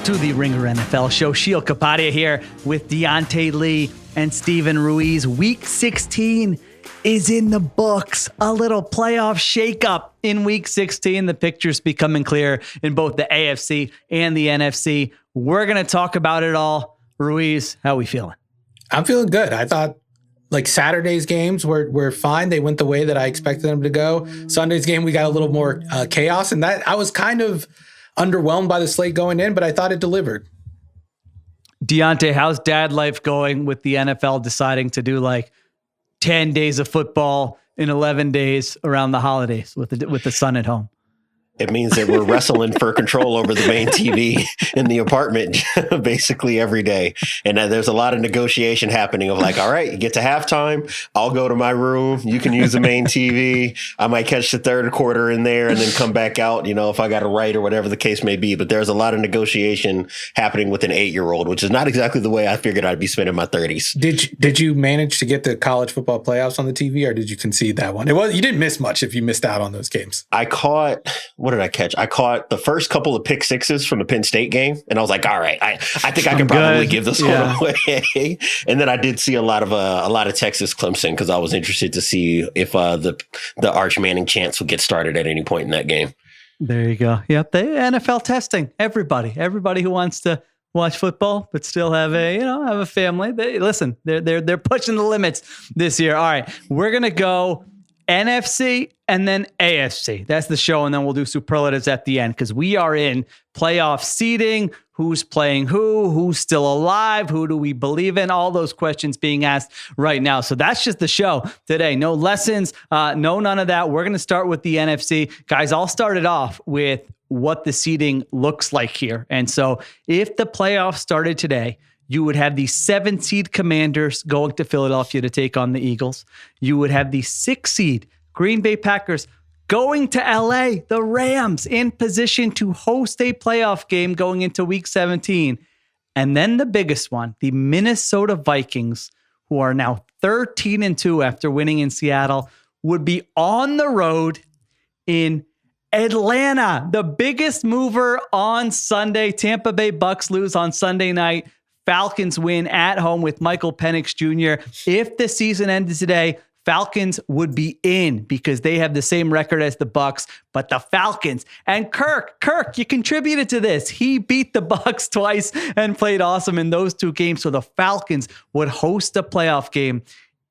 to the Ringer NFL show. Sheil Kapadia here with Diante Lee and Steven Ruiz. Week 16 is in the books. A little playoff shakeup in Week 16. The picture's becoming clear in both the AFC and the NFC. We're going to talk about it all. Ruiz, how are we feeling? I'm feeling good. I thought Saturday's games were fine. They went the way that I expected them to go. Sunday's game, we got a little more chaos, and that I was kind of underwhelmed by the slate going in, but I thought it delivered. Diante, how's dad life going with the NFL deciding to do like 10 days of football in 11 days around the holidays with the son at home? It means that we're wrestling for control over the main TV in the apartment basically every day. And there's a lot of negotiation happening of like, all right, you get to halftime. I'll go to my room. You can use the main TV. I might catch the third quarter in there and then come back out, if I got to write or whatever the case may be. But there's a lot of negotiation happening with an 8-year-old, which is not exactly the way I figured I'd be spending my 30s. Did you manage to get the college football playoffs on the TV, or did you concede that one? You didn't miss much if you missed out on those games. What did I catch? I caught the first couple of pick sixes from the Penn State game, and I was like, all right, I think I can probably give this one away. And then I did see a lot of Texas Clemson because I was interested to see if the Arch Manning chants would get started at any point in that game. There you go. Yep, the NFL testing everybody who wants to watch football but still have a family. They're pushing the limits this year. All right, we're gonna go NFC and then AFC. That's the show. And then we'll do superlatives at the end because we are in playoff seeding. Who's playing who's still alive? Who do we believe in? All those questions being asked right now. So that's just the show today. No lessons, none of that. We're going to start with the NFC. Guys, I'll start it off with what the seeding looks like here. And so if the playoffs started today, you would have the 7-seed Commanders going to Philadelphia to take on the Eagles. You would have the 6-seed Green Bay Packers going to LA, the Rams in position to host a playoff game going into Week 17. And then the biggest one, the Minnesota Vikings, who are now 13-2 after winning in Seattle, would be on the road in Atlanta. The biggest mover on Sunday. Tampa Bay Bucks lose on Sunday night. Falcons win at home with Michael Penix Jr. If the season ended today, Falcons would be in because they have the same record as the Bucks, but the Falcons and Kirk, you contributed to this. He beat the Bucks twice and played awesome in those two games. So the Falcons would host a playoff game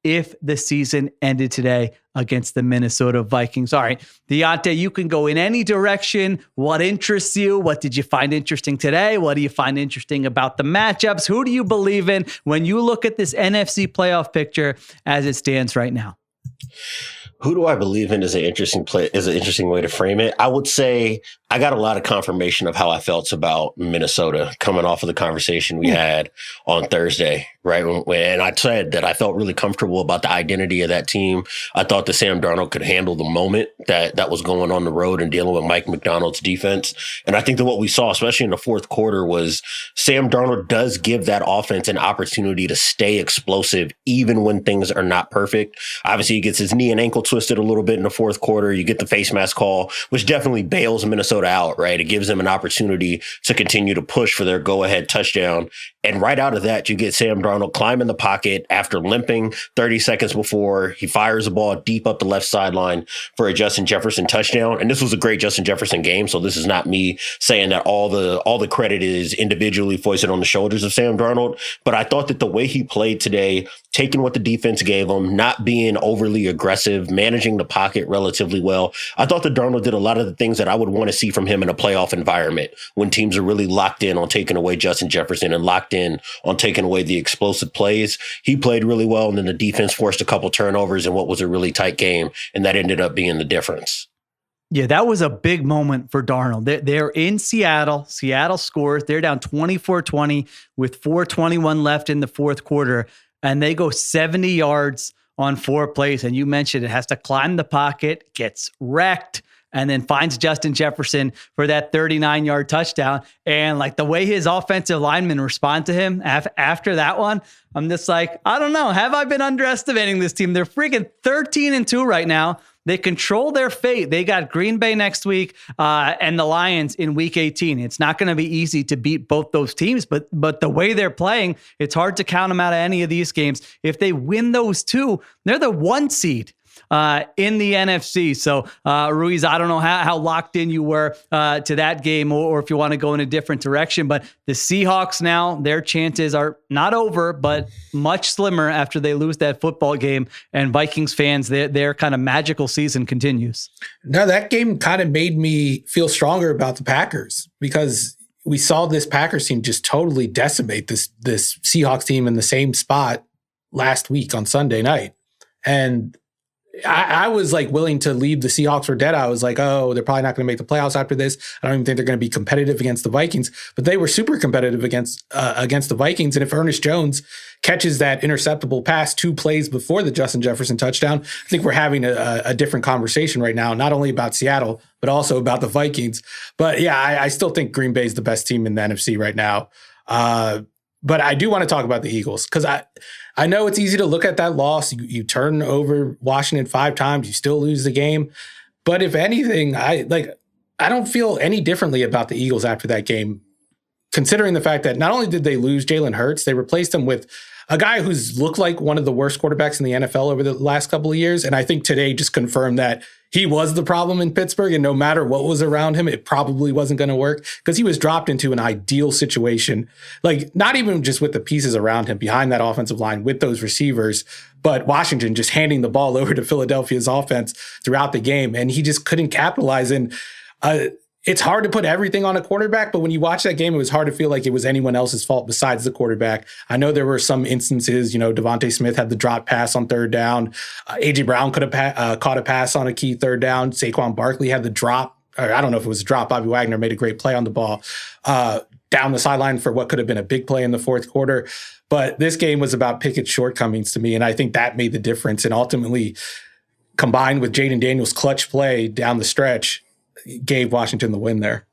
if the season ended today against the Minnesota Vikings. All right, Diante, you can go in any direction. What interests you? What did you find interesting today? What do you find interesting about the matchups? Who do you believe in when you look at this NFC playoff picture as it stands right now? Who do I believe in is an interesting way to frame it. I would say I got a lot of confirmation of how I felt about Minnesota coming off of the conversation we had on Thursday, right? And I said that I felt really comfortable about the identity of that team. I thought that Sam Darnold could handle the moment that was going on the road and dealing with Mike McDonald's defense. And I think that what we saw, especially in the fourth quarter, was Sam Darnold does give that offense an opportunity to stay explosive even when things are not perfect. Obviously, he gets his knee and ankle twisted a little bit in the fourth quarter. You get the face mask call, which definitely bails Minnesota out, right? It gives them an opportunity to continue to push for their go-ahead touchdown. And right out of that, you get Sam Darnold climbing the pocket after limping 30 seconds before. He fires the ball deep up the left sideline for a Justin Jefferson touchdown. And this was a great Justin Jefferson game. So this is not me saying that all the credit is individually foisted on the shoulders of Sam Darnold. But I thought that the way he played today, taking what the defense gave him, not being overly aggressive, managing the pocket relatively well. I thought that Darnold did a lot of the things that I would want to see from him in a playoff environment when teams are really locked in on taking away Justin Jefferson and locked in on taking away the explosive plays. He played really well, and then the defense forced a couple turnovers in what was a really tight game, and that ended up being the difference. Yeah, that was a big moment for Darnold. They're in Seattle. Seattle scores. They're down 24-20 with 4:21 left in the fourth quarter, and they go 70 yards on 4 plays. And you mentioned it has to climb the pocket, gets wrecked, and then finds Justin Jefferson for that 39-yard touchdown. And like the way his offensive linemen respond to him after that one, I'm just like, I don't know. Have I been underestimating this team? They're freaking 13-2 right now. They control their fate. They got Green Bay next week and the Lions in week 18. It's not going to be easy to beat both those teams, but the way they're playing, it's hard to count them out of any of these games. If they win those two, they're the 1 seed in the NFC. So, Ruiz, I don't know how locked in you were to that game or if you want to go in a different direction, but the Seahawks now, their chances are not over, but much slimmer after they lose that football game. And Vikings fans, their kind of magical season continues. No, that game kind of made me feel stronger about the Packers because we saw this Packers team just totally decimate this Seahawks team in the same spot last week on Sunday night. And I was like willing to leave the Seahawks for dead. I was like, oh, they're probably not going to make the playoffs after this. I don't even think they're going to be competitive against the Vikings, but they were super competitive against the Vikings. And if Ernest Jones catches that interceptable pass 2 plays before the Justin Jefferson touchdown, I think we're having a different conversation right now, not only about Seattle, but also about the Vikings. But yeah, I still think Green Bay is the best team in the NFC right now. But I do want to talk about the Eagles because I know it's easy to look at that loss. You turn over Washington 5 times, you still lose the game. But if anything, I don't feel any differently about the Eagles after that game, considering the fact that not only did they lose Jalen Hurts, they replaced him with a guy who's looked like one of the worst quarterbacks in the NFL over the last couple of years. And I think today just confirmed that he was the problem in Pittsburgh. And no matter what was around him, it probably wasn't going to work because he was dropped into an ideal situation. Like not even just with the pieces around him behind that offensive line with those receivers, but Washington just handing the ball over to Philadelphia's offense throughout the game. And he just couldn't capitalize. And it's hard to put everything on a quarterback, but when you watch that game, it was hard to feel like it was anyone else's fault besides the quarterback. I know there were some instances, Devontae Smith had the drop pass on 3rd down. A.J. Brown could have caught a pass on a key 3rd down. Saquon Barkley had the drop, or I don't know if it was a drop. Bobby Wagner made a great play on the ball down the sideline for what could have been a big play in the 4th quarter. But this game was about Pickett's shortcomings to me, and I think that made the difference. And ultimately, combined with Jaden Daniels' clutch play down the stretch, gave Washington the win there.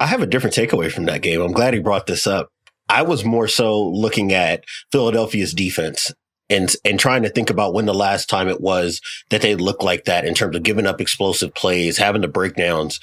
I have a different takeaway from that game. I'm glad he brought this up. I was more so looking at Philadelphia's defense and trying to think about when the last time it was that they looked like that in terms of giving up explosive plays, having the breakdowns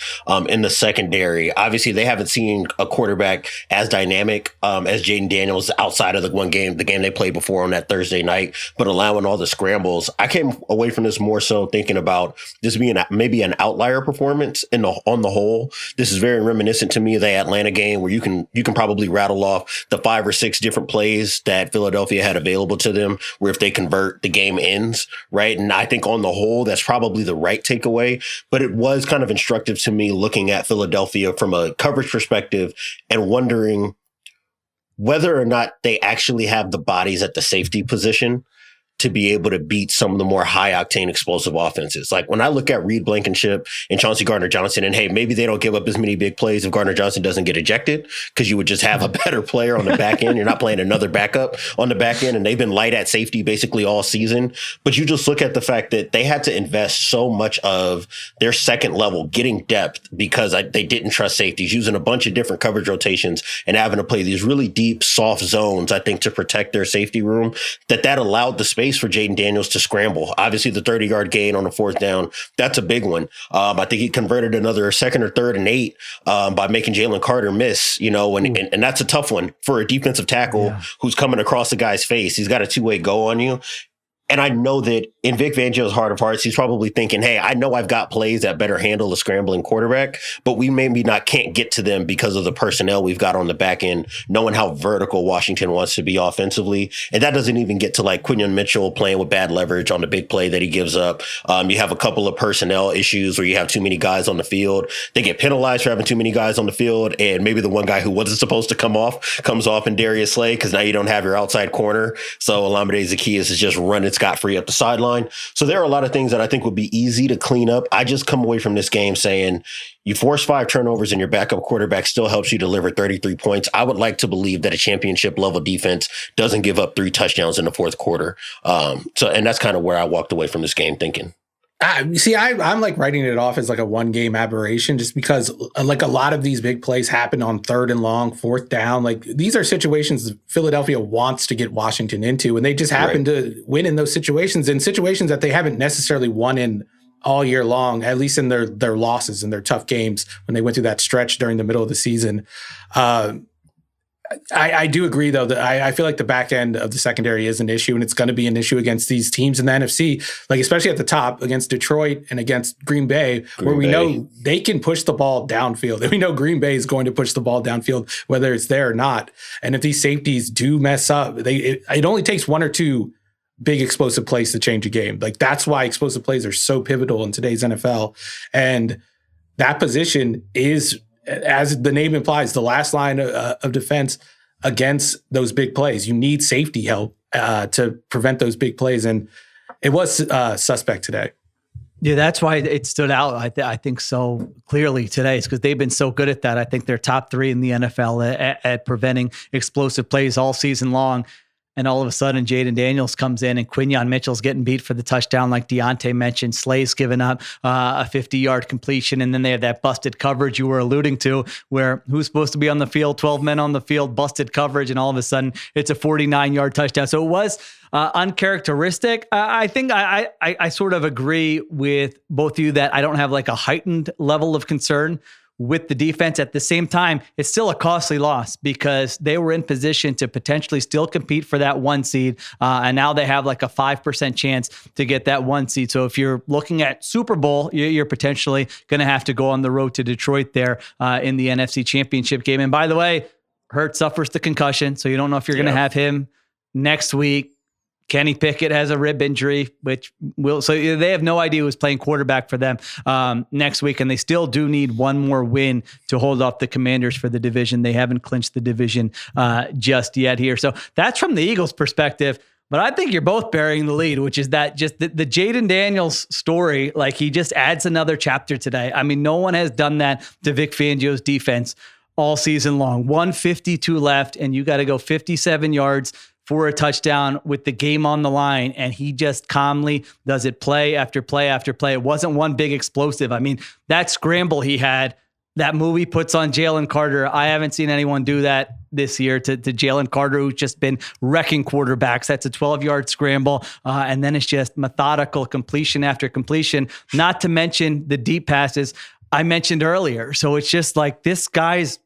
in the secondary. Obviously, they haven't seen a quarterback as dynamic as Jaden Daniels outside of the game they played before on that Thursday night, but allowing all the scrambles. I came away from this more so thinking about this being maybe an outlier performance on the whole. This is very reminiscent to me of the Atlanta game where you can probably rattle off the 5 or 6 different plays that Philadelphia had available to them, where if they convert, the game ends, right? And I think on the whole, that's probably the right takeaway. But it was kind of instructive to me looking at Philadelphia from a coverage perspective and wondering whether or not they actually have the bodies at the safety position to be able to beat some of the more high-octane explosive offenses. Like when I look at Reed Blankenship and Chauncey Gardner-Johnson, and hey, maybe they don't give up as many big plays if Gardner-Johnson doesn't get ejected because you would just have a better player on the back end. You're not playing another backup on the back end, and they've been light at safety basically all season. But you just look at the fact that they had to invest so much of their second level getting depth because they didn't trust safeties, using a bunch of different coverage rotations and having to play these really deep, soft zones, I think, to protect their safety room, that allowed the space for Jaden Daniels to scramble. Obviously, the 30-yard gain on the 4th down, that's a big one. I think he converted another 2nd or 3rd and 8 by making Jalen Carter miss, and that's a tough one for a defensive tackle who's coming across the guy's face. He's got a 2-way go on you. And I know that in Vic Fangio's heart of hearts, he's probably thinking, hey, I know I've got plays that better handle a scrambling quarterback, but we maybe can't get to them because of the personnel we've got on the back end, knowing how vertical Washington wants to be offensively. And that doesn't even get to like Quinion Mitchell playing with bad leverage on the big play that he gives up. You have a couple of personnel issues where you have too many guys on the field. They get penalized for having too many guys on the field. And maybe the one guy who wasn't supposed to comes off in Darius Slay because now you don't have your outside corner. So Olamide Zaccheaus is just running scot-free up the sideline. So there are a lot of things that I think would be easy to clean up. I just come away from this game saying you force 5 turnovers and your backup quarterback still helps you deliver 33 points. I would like to believe that a championship level defense doesn't give up 3 touchdowns in the 4th quarter. And that's kind of where I walked away from this game thinking. I'm like writing it off as like a 1-game aberration just because like a lot of these big plays happen on 3rd and long, 4th down. Like these are situations Philadelphia wants to get Washington into, and they just happen to win in those situations, in situations that they haven't necessarily won in all year long, at least in their losses and their tough games when they went through that stretch during the middle of the season. I do agree, though, that I feel like the back end of the secondary is an issue, and it's going to be an issue against these teams in the NFC, like especially at the top against Detroit and against Green Bay, where we know they can push the ball downfield. And we know Green Bay is going to push the ball downfield, whether it's there or not. And if these safeties do mess up, it only takes one or two big explosive plays to change a game. Like that's why explosive plays are so pivotal in today's NFL. And that position is, as the name implies, the last line of defense against those big plays. You need safety help to prevent those big plays. And it was suspect today. Yeah, that's why it stood out, I think, so clearly today. It's because they've been so good at that. I think they're top 3 in the NFL at preventing explosive plays all season long. And all of a sudden, Jaden Daniels comes in and Quinyon Mitchell's getting beat for the touchdown, like Diante mentioned. Slay's giving up a 50-yard completion. And then they have that busted coverage you were alluding to, where who's supposed to be on the field, 12 men on the field, busted coverage, and all of a sudden it's a 49-yard touchdown. So it was uncharacteristic. I think I sort of agree with both of you that I don't have like a heightened level of concern with the defense. At the same time, it's still a costly loss because they were in position to potentially still compete for that 1 seed. And now they have like a 5% chance to get that 1 seed. So if you're looking at Super Bowl, you're potentially going to have to go on the road to Detroit there in the NFC Championship game. And by the way, Hurts suffers the concussion, so you don't know if you're going to have him next week. Kenny Pickett has a rib injury, so they have no idea who's playing quarterback for them next week. And they still do need one more win to hold off the Commanders for the division. They haven't clinched the division just yet here. So that's from the Eagles' perspective. But I think you're both burying the lead, which is that just the Jaden Daniels story, like he just adds another chapter today. I mean, no one has done that to Vic Fangio's defense all season long. 152 left, and you got to go 57 yards for a touchdown with the game on the line. And he just calmly does it play after play after play. It wasn't one big explosive. I mean, that scramble he had, that move he puts on Jalen Carter, I haven't seen anyone do that this year to Jalen Carter, who's just been wrecking quarterbacks. That's a 12-yard scramble. And then it's just methodical completion after completion, not to mention the deep passes I mentioned earlier. So it's just like this guy's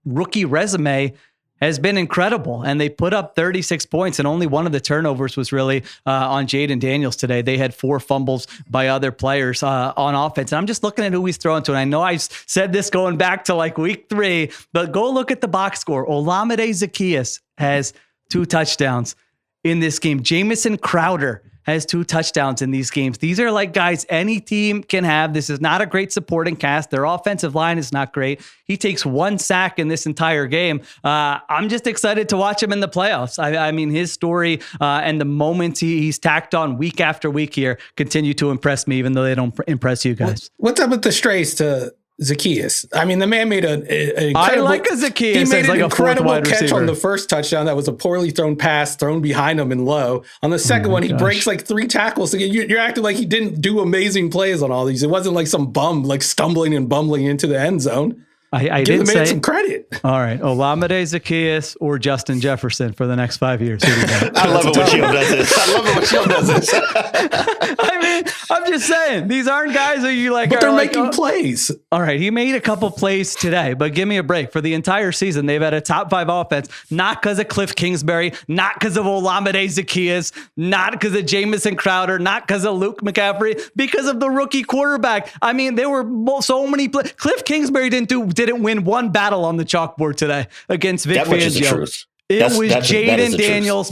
rookie resume has been incredible. And they put up 36 points, and only one of the turnovers was really on Jaden Daniels today. They had 4 fumbles by other players on offense. And I'm just looking at who he's throwing to. And I know I said this going back to like week 3, but go look at the box score. Olamide Zaccheaus has 2 touchdowns in this game. Jamison Crowder has 2 touchdowns in these games. These are like guys any team can have. This is not a great supporting cast. Their offensive line is not great. He takes 1 sack in this entire game. I'm just excited to watch him in the playoffs. I mean, his story and the moments he's tacked on week after week here continue to impress me, even though they don't impress you guys. What's up with the strays to Zaccheaus? I mean, the man made an incredible... I like a Zaccheaus. He made an incredible catch receiver on the first touchdown. That was a poorly thrown pass thrown behind him and low. On the second one, he breaks like 3 tackles. So you're acting like he didn't do amazing plays on all these. It wasn't like some bum like stumbling and bumbling into the end zone. I didn't say some credit. All right, Olamide Zaccheaus or Justin Jefferson for the next 5 years. I love it when Sheil does this. I love it when Sheil does this. I mean, I'm just saying, these aren't guys that you like. But they're making plays. All right, he made a couple plays today, but give me a break. For the entire season, they've had a top 5 offense, not because of Cliff Kingsbury, not because of Olamide Zaccheaus, not because of Jamison Crowder, not because of Luke McCaffrey, because of the rookie quarterback. I mean, there were so many plays. Cliff Kingsbury didn't win one battle on the chalkboard today against Vic Fangio. That much is the truth. It was Jaden Daniels,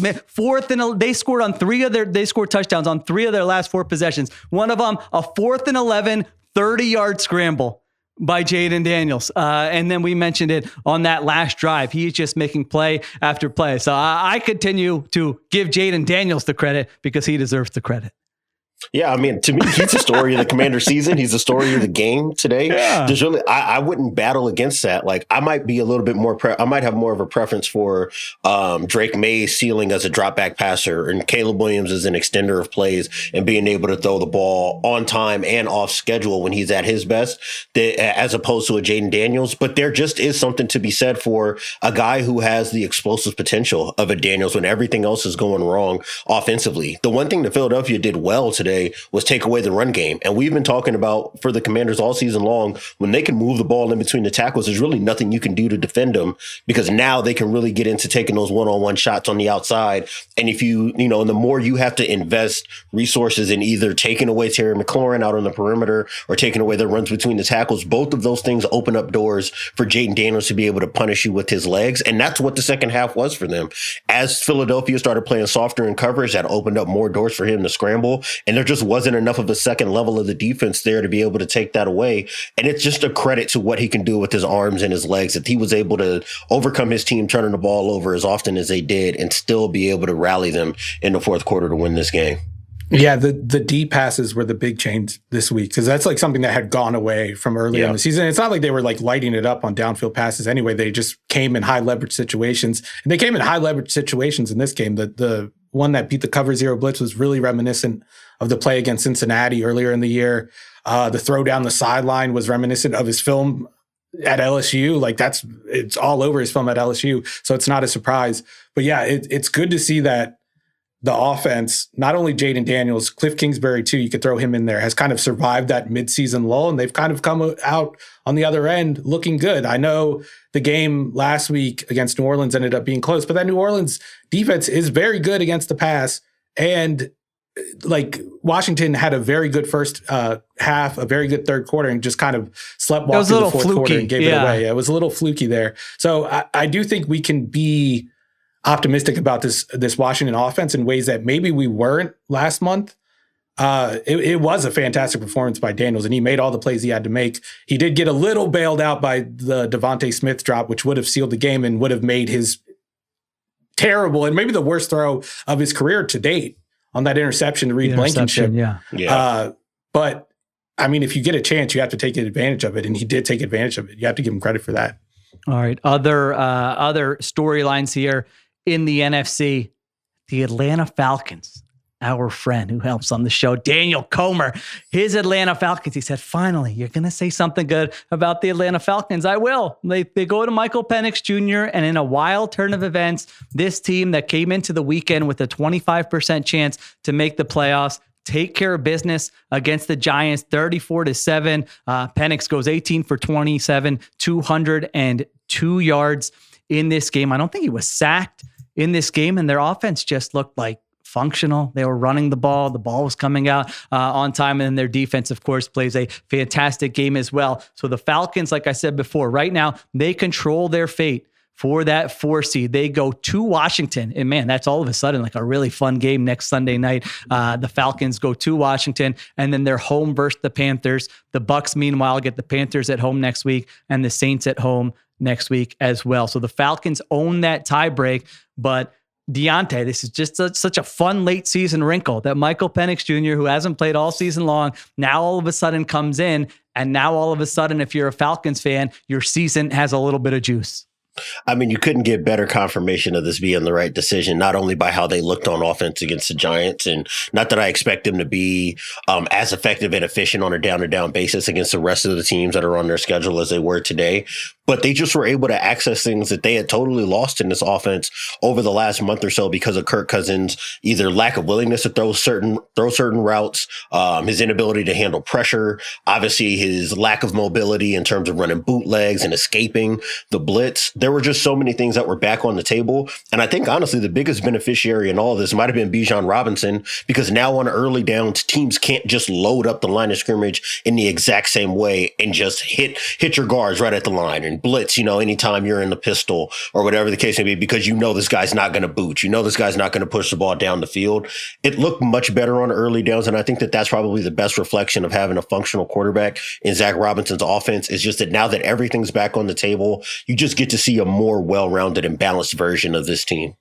they scored on 3 of they scored touchdowns on 3 of their last 4 possessions. One of them, a 4th and 11, 30-yard scramble by Jaden Daniels. And then we mentioned it on that last drive. He's just making play after play. So I continue to give Jaden Daniels the credit because he deserves the credit. Yeah, I mean, to me, he's the story of the Commander season. He's the story of the game today. Yeah. There's really, I wouldn't battle against that. Like, I might be a little bit more, I might have more of a preference for Drake May's ceiling as a drop back passer and Caleb Williams as an extender of plays and being able to throw the ball on time and off schedule when he's at his best, as opposed to a Jaden Daniels. But there just is something to be said for a guy who has the explosive potential of a Daniels when everything else is going wrong offensively. The one thing that Philadelphia did well today yesterday was take away the run game. And we've been talking about for the Commanders all season long, when they can move the ball in between the tackles, there's really nothing you can do to defend them, because now they can really get into taking those one-on-one shots on the outside. And if and the more you have to invest resources in either taking away Terry McLaurin out on the perimeter or taking away the runs between the tackles, both of those things open up doors for Jaden Daniels to be able to punish you with his legs. And that's what the second half was for them. As Philadelphia started playing softer in coverage, that opened up more doors for him to scramble. And there just wasn't enough of a second level of the defense there to be able to take that away. And it's just a credit to what he can do with his arms and his legs, that he was able to overcome his team turning the ball over as often as they did and still be able to rally them in the fourth quarter to win this game. Yeah, the deep passes were the big change this week, because that's like something that had gone away from earlier in the season. It's not like they were like lighting it up on downfield passes anyway. They just came in high leverage situations, and they came in high leverage situations in this game. The one that beat the cover zero blitz was really reminiscent of the play against Cincinnati earlier in the year. The throw down the sideline was reminiscent of his film at LSU. Like it's all over his film at LSU. So it's not a surprise, but yeah, it's good to see that the offense, not only Jaden Daniels, Cliff Kingsbury too, you could throw him in there, has kind of survived that midseason lull, and they've kind of come out on the other end looking good. I know the game last week against New Orleans ended up being close, but that New Orleans defense is very good against the pass. And like Washington had a very good first half, a very good third quarter, and just kind of sleptwalked through the fourth quarter and gave it away. It was a little fluky there. So I do think we can be optimistic about this Washington offense in ways that maybe we weren't last month. It was a fantastic performance by Daniels, and he made all the plays he had to make. He did get a little bailed out by the Devontae Smith drop, which would have sealed the game and would have made his terrible and maybe the worst throw of his career to date on that interception to Reed Blankenship. But I mean, if you get a chance, you have to take advantage of it, and he did take advantage of it. You have to give him credit for that. All right, other storylines here in the NFC, the Atlanta Falcons. Our friend who helps on the show, Daniel Comer, his Atlanta Falcons. He said, finally, you're going to say something good about the Atlanta Falcons. I will. They go to Michael Penix Jr., and in a wild turn of events, this team that came into the weekend with a 25% chance to make the playoffs take care of business against the Giants, 34-7. Penix goes 18 for 27, 202 yards in this game. I don't think he was sacked in this game, and their offense just looked like functional. They were running the ball. The ball was coming out on time, and then their defense, of course, plays a fantastic game as well. So the Falcons, like I said before, right now, they control their fate for that 4 seed. They go to Washington, and man, that's all of a sudden like a really fun game next Sunday night. The Falcons go to Washington, and then they're home versus the Panthers. The Bucs, meanwhile, get the Panthers at home next week and the Saints at home next week as well. So the Falcons own that tiebreak, but Diante, this is just such a fun late season wrinkle that Michael Penix Jr., who hasn't played all season long, now all of a sudden comes in, and now all of a sudden, if you're a Falcons fan, your season has a little bit of juice. I mean, you couldn't get better confirmation of this being the right decision, not only by how they looked on offense against the Giants, and not that I expect them to be as effective and efficient on a down-to-down basis against the rest of the teams that are on their schedule as they were today, but they just were able to access things that they had totally lost in this offense over the last month or so because of Kirk Cousins' either lack of willingness to throw certain routes, his inability to handle pressure, obviously his lack of mobility in terms of running bootlegs and escaping the blitz. There were just so many things that were back on the table. And I think, honestly, the biggest beneficiary in all of this might have been Bijan Robinson, because now on early downs, teams can't just load up the line of scrimmage in the exact same way and just hit your guards right at the line and blitz, anytime you're in the pistol or whatever the case may be, because this guy's not going to boot. This guy's not going to push the ball down the field. It looked much better on early downs. And I think that that's probably the best reflection of having a functional quarterback in Zach Robinson's offense, is just that now that everything's back on the table, you just get to see a more well-rounded and balanced version of this team.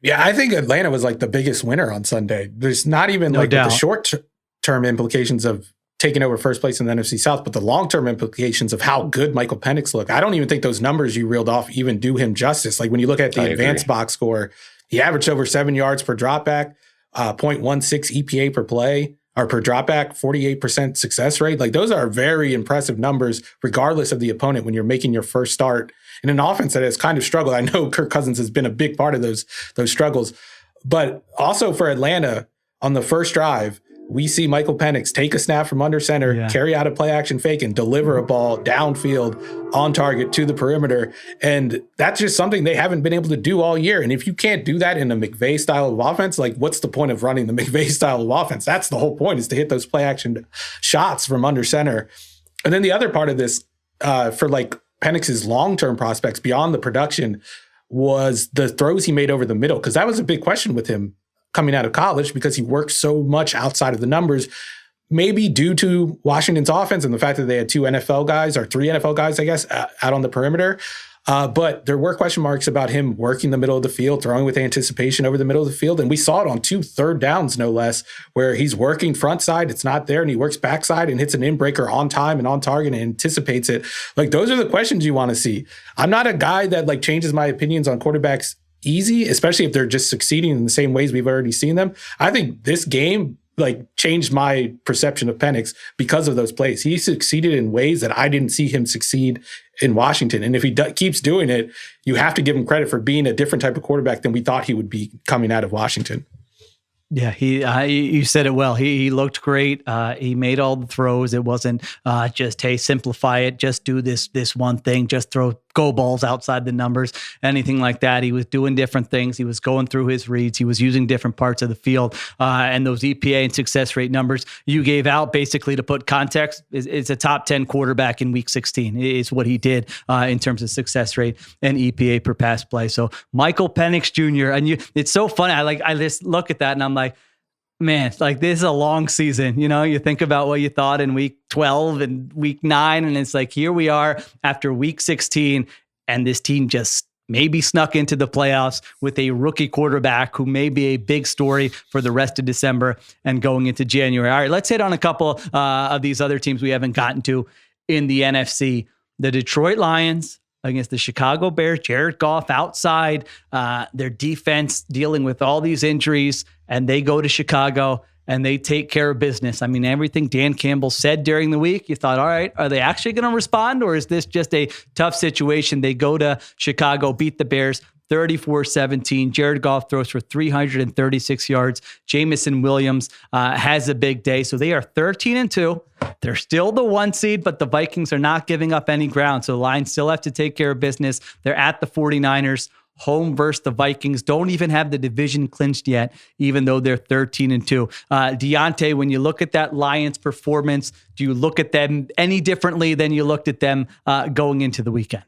Yeah, I think Atlanta was like the biggest winner on Sunday. There's not even the short-term implications of taking over first place in the NFC South, but the long-term implications of how good Michael Penix looked. I don't even think those numbers you reeled off even do him justice. Like when you look at the advanced box score, he averaged over 7 yards per dropback, 0.16 EPA per play, or per dropback, 48% success rate. Like those are very impressive numbers, regardless of the opponent, when you're making your first start in an offense that has kind of struggled. I know Kirk Cousins has been a big part of those struggles, but also for Atlanta on the first drive, we see Michael Penix take a snap from under center, carry out a play action fake, and deliver a ball downfield on target to the perimeter. And that's just something they haven't been able to do all year. And if you can't do that in a McVay style of offense, like what's the point of running the McVay style of offense? That's the whole point, is to hit those play action shots from under center. And then the other part of this for like Penix's long-term prospects beyond the production was the throws he made over the middle, because that was a big question with him coming out of college, because he worked so much outside of the numbers, maybe due to Washington's offense and the fact that they had 2 NFL guys, or 3 NFL guys, I guess, out on the perimeter. But there were question marks about him working the middle of the field, throwing with anticipation over the middle of the field. And we saw it on 2 third downs, no less, where he's working front side, it's not there, and he works backside and hits an in-breaker on time and on target and anticipates it. Like, those are the questions you want to see. I'm not a guy that like changes my opinions on quarterbacks easy, especially if they're just succeeding in the same ways we've already seen them. I think this game like changed my perception of Penix because of those plays. He succeeded in ways that I didn't see him succeed in Washington. And if he keeps doing it, you have to give him credit for being a different type of quarterback than we thought he would be coming out of Washington. Yeah, you said it well. He looked great. He made all the throws. It wasn't just, hey, simplify it, just do this one thing, just throw go balls outside the numbers, anything like that. He was doing different things. He was going through his reads. He was using different parts of the field. And those EPA and success rate numbers you gave out, basically to put context, is a top 10 quarterback in week 16 is what he did in terms of success rate and EPA per pass play. So Michael Penix Jr. And it's so funny. I just look at that and I'm like, man, like this is a long season. You know, you think about what you thought in week 12 and week 9, and it's like, here we are after week 16, and this team just maybe snuck into the playoffs with a rookie quarterback who may be a big story for the rest of December and going into January. All right, let's hit on a couple of these other teams we haven't gotten to in the NFC. The Detroit Lions against the Chicago Bears. Jared Goff outside, their defense dealing with all these injuries, and they go to Chicago and they take care of business. I mean, everything Dan Campbell said during the week, you thought, all right, are they actually going to respond, or is this just a tough situation? They go to Chicago, beat the Bears 34-17. Jared Goff throws for 336 yards. Jamison Williams has a big day. So they are 13-2. They're still the 1 seed, but the Vikings are not giving up any ground. So the Lions still have to take care of business. They're at the 49ers, home versus the Vikings. Don't even have the division clinched yet, even though they're 13-2. Diante, when you look at that Lions performance, do you look at them any differently than you looked at them going into the weekend?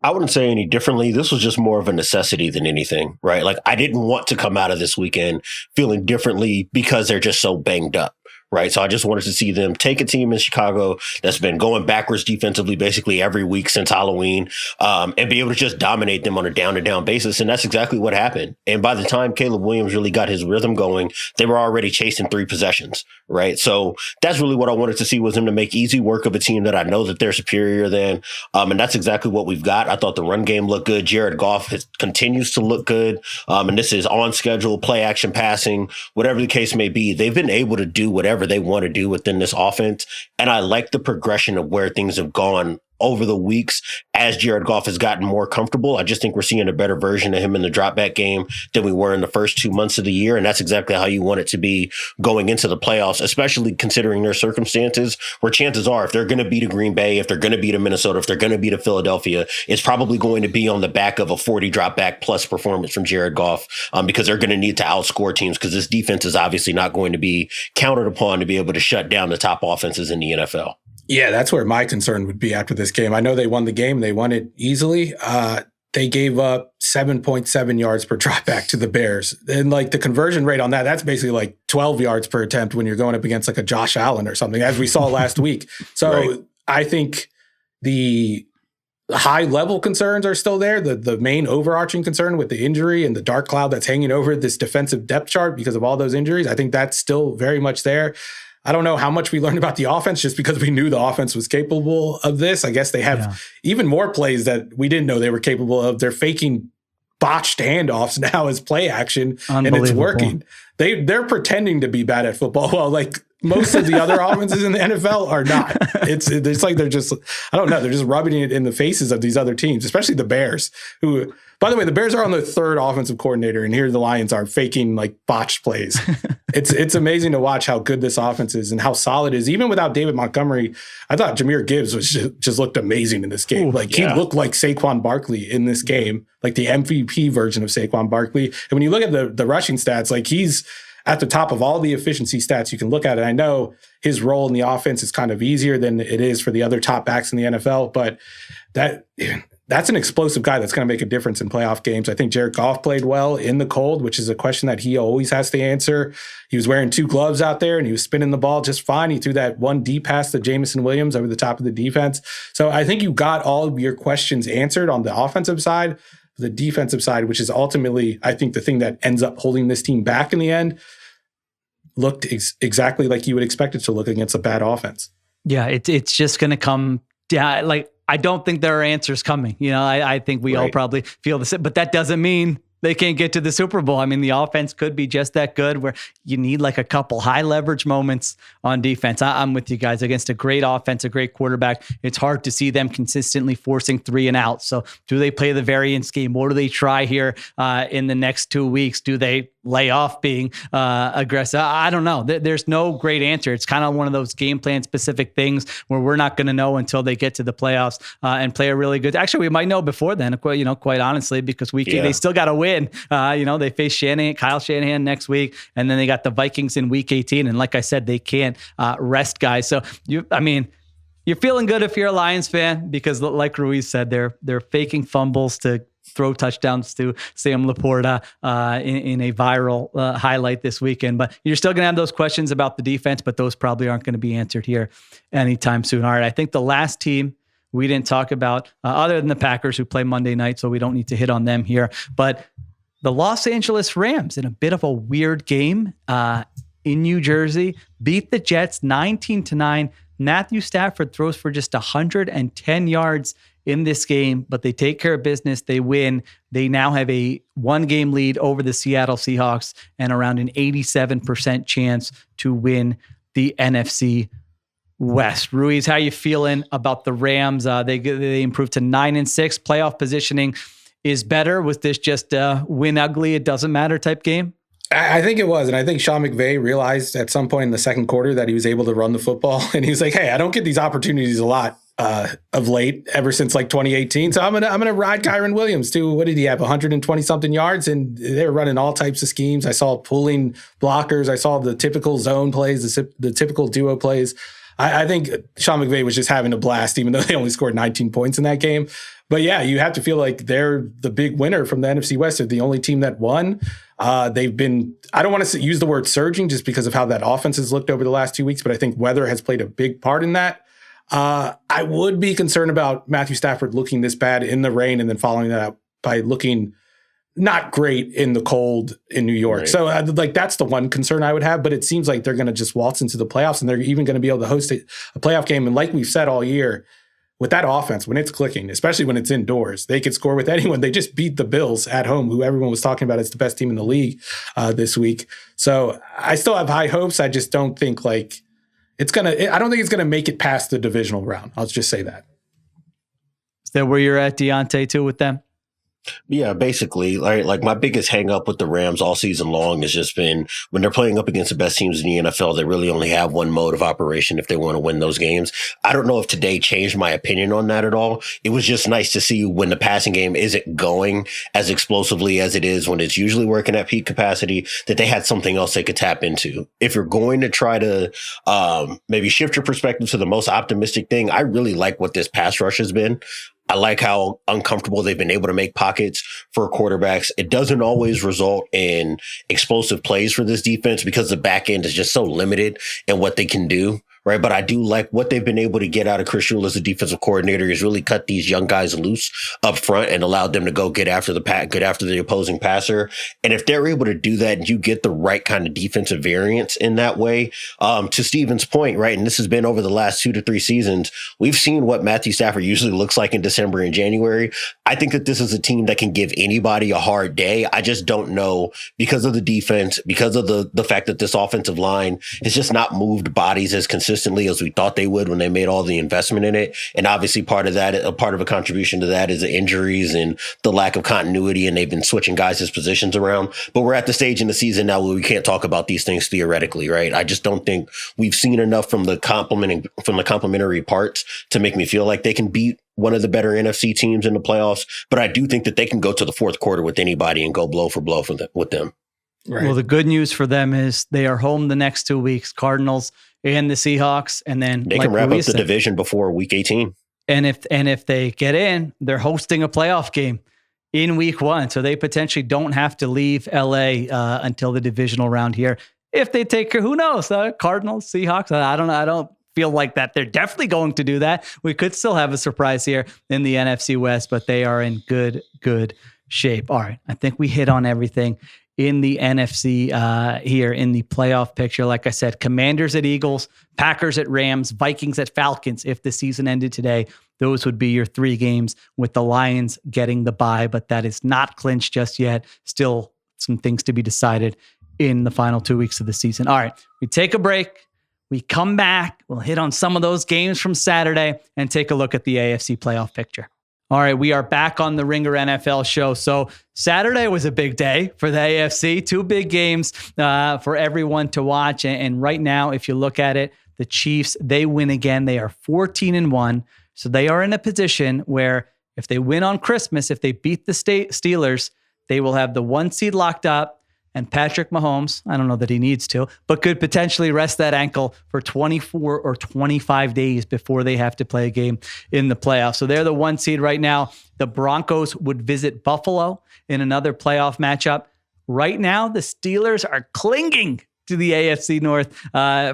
I wouldn't say any differently. This was just more of a necessity than anything, right? Like, I didn't want to come out of this weekend feeling differently because they're just so banged up. Right. So I just wanted to see them take a team in Chicago that's been going backwards defensively basically every week since Halloween, and be able to just dominate them on a down-to-down basis. And that's exactly what happened. And by the time Caleb Williams really got his rhythm going, they were already chasing 3 possessions. Right. So that's really what I wanted to see, was them to make easy work of a team that I know that they're superior than. And that's exactly what we've got. I thought the run game looked good. Jared Goff continues to look good. And this is on schedule, play action passing, whatever the case may be. They've been able to do whatever they want to do within this offense. And I like the progression of where things have gone over the weeks as Jared Goff has gotten more comfortable. I just think we're seeing a better version of him in the drop back game than we were in the first 2 months of the year. And that's exactly how you want it to be going into the playoffs, especially considering their circumstances, where chances are if they're going to beat a Green Bay, if they're going to beat a Minnesota, if they're going to beat a Philadelphia, it's probably going to be on the back of a 40 drop back plus performance from Jared Goff, because they're going to need to outscore teams, because this defense is obviously not going to be counted upon to be able to shut down the top offenses in the NFL. Yeah, that's where my concern would be after this game. I know they won the game. They won it easily. They gave up 7.7 yards per dropback to the Bears. And like the conversion rate on that, that's basically like 12 yards per attempt when you're going up against like a Josh Allen or something, as we saw last week. So right. I think the high level concerns are still there. The main overarching concern with the injury and the dark cloud that's hanging over this defensive depth chart because of all those injuries, I think that's still very much there. I don't know how much we learned about the offense just because we knew the offense was capable of this. I guess they have even more plays that we didn't know they were capable of. They're faking botched handoffs now as play action, and it's working. They're pretending to be bad at football. Well, like Most of the other offenses in the NFL are not. It's like they're just, I don't know, they're just rubbing it in the faces of these other teams, especially the Bears, who, by the way, the Bears are on their third offensive coordinator, and here the Lions are faking like botched plays. It's amazing to watch how good this offense is and how solid it is. Even without David Montgomery, I thought Jahmyr Gibbs was just looked amazing in this game. He looked like Saquon Barkley in this game, like the MVP version of Saquon Barkley. And when you look at the rushing stats, like he's at the top of all the efficiency stats you can look at. And I know his role in the offense is kind of easier than it is for the other top backs in the NFL, but that's an explosive guy that's going to make a difference in playoff games. I think Jared Goff played well in the cold, which is a question that he always has to answer. He was wearing 2 gloves out there and he was spinning the ball just fine. He threw that one deep pass to Jamison Williams over the top of the defense. So I think you got all of your questions answered on the offensive side. The defensive side, which is ultimately, I think, the thing that ends up holding this team back in the end, looked exactly like you would expect it to look against a bad offense. Yeah, it's just going to come down. Like, I don't think there are answers coming. I think we all probably feel the same, but that doesn't mean they can't get to the Super Bowl. I mean, the offense could be just that good where you need like a couple high leverage moments on defense. I'm with you guys. Against a great offense, a great quarterback, it's hard to see them consistently forcing 3 and out. So do they play the variance game? What do they try here in the next 2 weeks? Do they lay off being aggressive? I don't know. There's no great answer. It's kind of one of those game plan specific things where we're not going to know until they get to the playoffs and play a really good. Actually, we might know before then, quite honestly, because they still got to win. They face Kyle Shanahan next week, and then they got the Vikings in week 18. And like I said, they can't rest guys. So you're feeling good if you're a Lions fan, because like Ruiz said, they're faking fumbles to throw touchdowns to Sam Laporta in a viral highlight this weekend. But you're still going to have those questions about the defense, but those probably aren't going to be answered here anytime soon. All right, I think the last team we didn't talk about, other than the Packers, who play Monday night, so we don't need to hit on them here, but the Los Angeles Rams, in a bit of a weird game in New Jersey, beat the Jets 19-9. Matthew Stafford throws for just 110 yards in this game, but they take care of business. They win. They now have a 1-game lead over the Seattle Seahawks and around an 87% chance to win the NFC West. Ruiz, how you feeling about the Rams? They improved to 9-6. Playoff positioning is better. Was this just win ugly, it doesn't matter type game? I think it was. And I think Sean McVay realized at some point in the second quarter that he was able to run the football. And he was like, hey, I don't get these opportunities a lot of late, ever since like 2018. So I'm gonna ride Kyron Williams too. What did he have? 120 something yards, and they were running all types of schemes. I saw pulling blockers. I saw the typical zone plays, the typical duo plays. I think Sean McVay was just having a blast, even though they only scored 19 points in that game. But yeah, you have to feel like they're the big winner from the NFC West. They're the only team that won. They've been, I don't want to use the word surging just because of how that offense has looked over the last 2 weeks, but I think weather has played a big part in that. I would be concerned about Matthew Stafford looking this bad in the rain and then following that up by looking not great in the cold in New York. Right. So that's the one concern I would have, but it seems like they're going to just waltz into the playoffs, and they're even going to be able to host a playoff game. And like we've said all year, with that offense, when it's clicking, especially when it's indoors, they could score with anyone. They just beat the Bills at home, who everyone was talking about as the best team in the league this week. So I still have high hopes. I just don't think I don't think it's going to make it past the divisional round. I'll just say that. Is that where you're at, Diante, too, with them? Yeah, basically, like my biggest hang up with the Rams all season long has just been when they're playing up against the best teams in the NFL, they really only have one mode of operation if they want to win those games. I don't know if today changed my opinion on that at all. It was just nice to see when the passing game isn't going as explosively as it is when it's usually working at peak capacity, that they had something else they could tap into. If you're going to try to maybe shift your perspective to the most optimistic thing, I really like what this pass rush has been. I like how uncomfortable they've been able to make pockets for quarterbacks. It doesn't always result in explosive plays for this defense because the back end is just so limited in what they can do, right? But I do like what they've been able to get out of Chris Sheil as a defensive coordinator is really cut these young guys loose up front and allowed them to go get after the opposing passer. And if they're able to do that and you get the right kind of defensive variance in that way, to Steven's point, right? And this has been over the last 2 to 3 seasons, we've seen what Matthew Stafford usually looks like in December and January. I think that this is a team that can give anybody a hard day. I just don't know, because of the defense, because of the fact that this offensive line has just not moved bodies as consistently as we thought they would when they made all the investment in it. And obviously part of a contribution to that is the injuries and the lack of continuity, and they've been switching guys' positions around. But we're at the stage in the season now where we can't talk about these things theoretically, right? I just don't think we've seen enough from the complementary parts to make me feel like they can beat one of the better NFC teams in the playoffs. But I do think that they can go to the fourth quarter with anybody and go blow for blow with them. Right. Well, the good news for them is they are home the next 2 weeks, Cardinals and the Seahawks. And then they can wrap up the division before week 18. And if they get in, they're hosting a playoff game in week 1. So they potentially don't have to leave LA until the divisional round here. If they take, who knows, Cardinals, Seahawks, I don't know. I don't feel like that they're definitely going to do that. We could still have a surprise here in the NFC West, but they are in good shape. All right. I think we hit on everything in the NFC here in the playoff picture. Like I said, Commanders at Eagles, Packers at Rams, Vikings at Falcons. If the season ended today, those would be your 3 games, with the Lions getting the bye, but that is not clinched just yet. Still some things to be decided in the final 2 weeks of the season. All right. We take a break. We come back, we'll hit on some of those games from Saturday and take a look at the AFC playoff picture. All right, we are back on the Ringer NFL show. So Saturday was a big day for the AFC. 2 big games for everyone to watch. And right now, if you look at it, the Chiefs, they win again. They are 14-1. So they are in a position where if they win on Christmas, if they beat the Steelers, they will have the 1 seed locked up. And Patrick Mahomes, I don't know that he needs to, but could potentially rest that ankle for 24 or 25 days before they have to play a game in the playoffs. So they're the 1 seed right now. The Broncos would visit Buffalo in another playoff matchup. Right now, the Steelers are clinging to the AFC North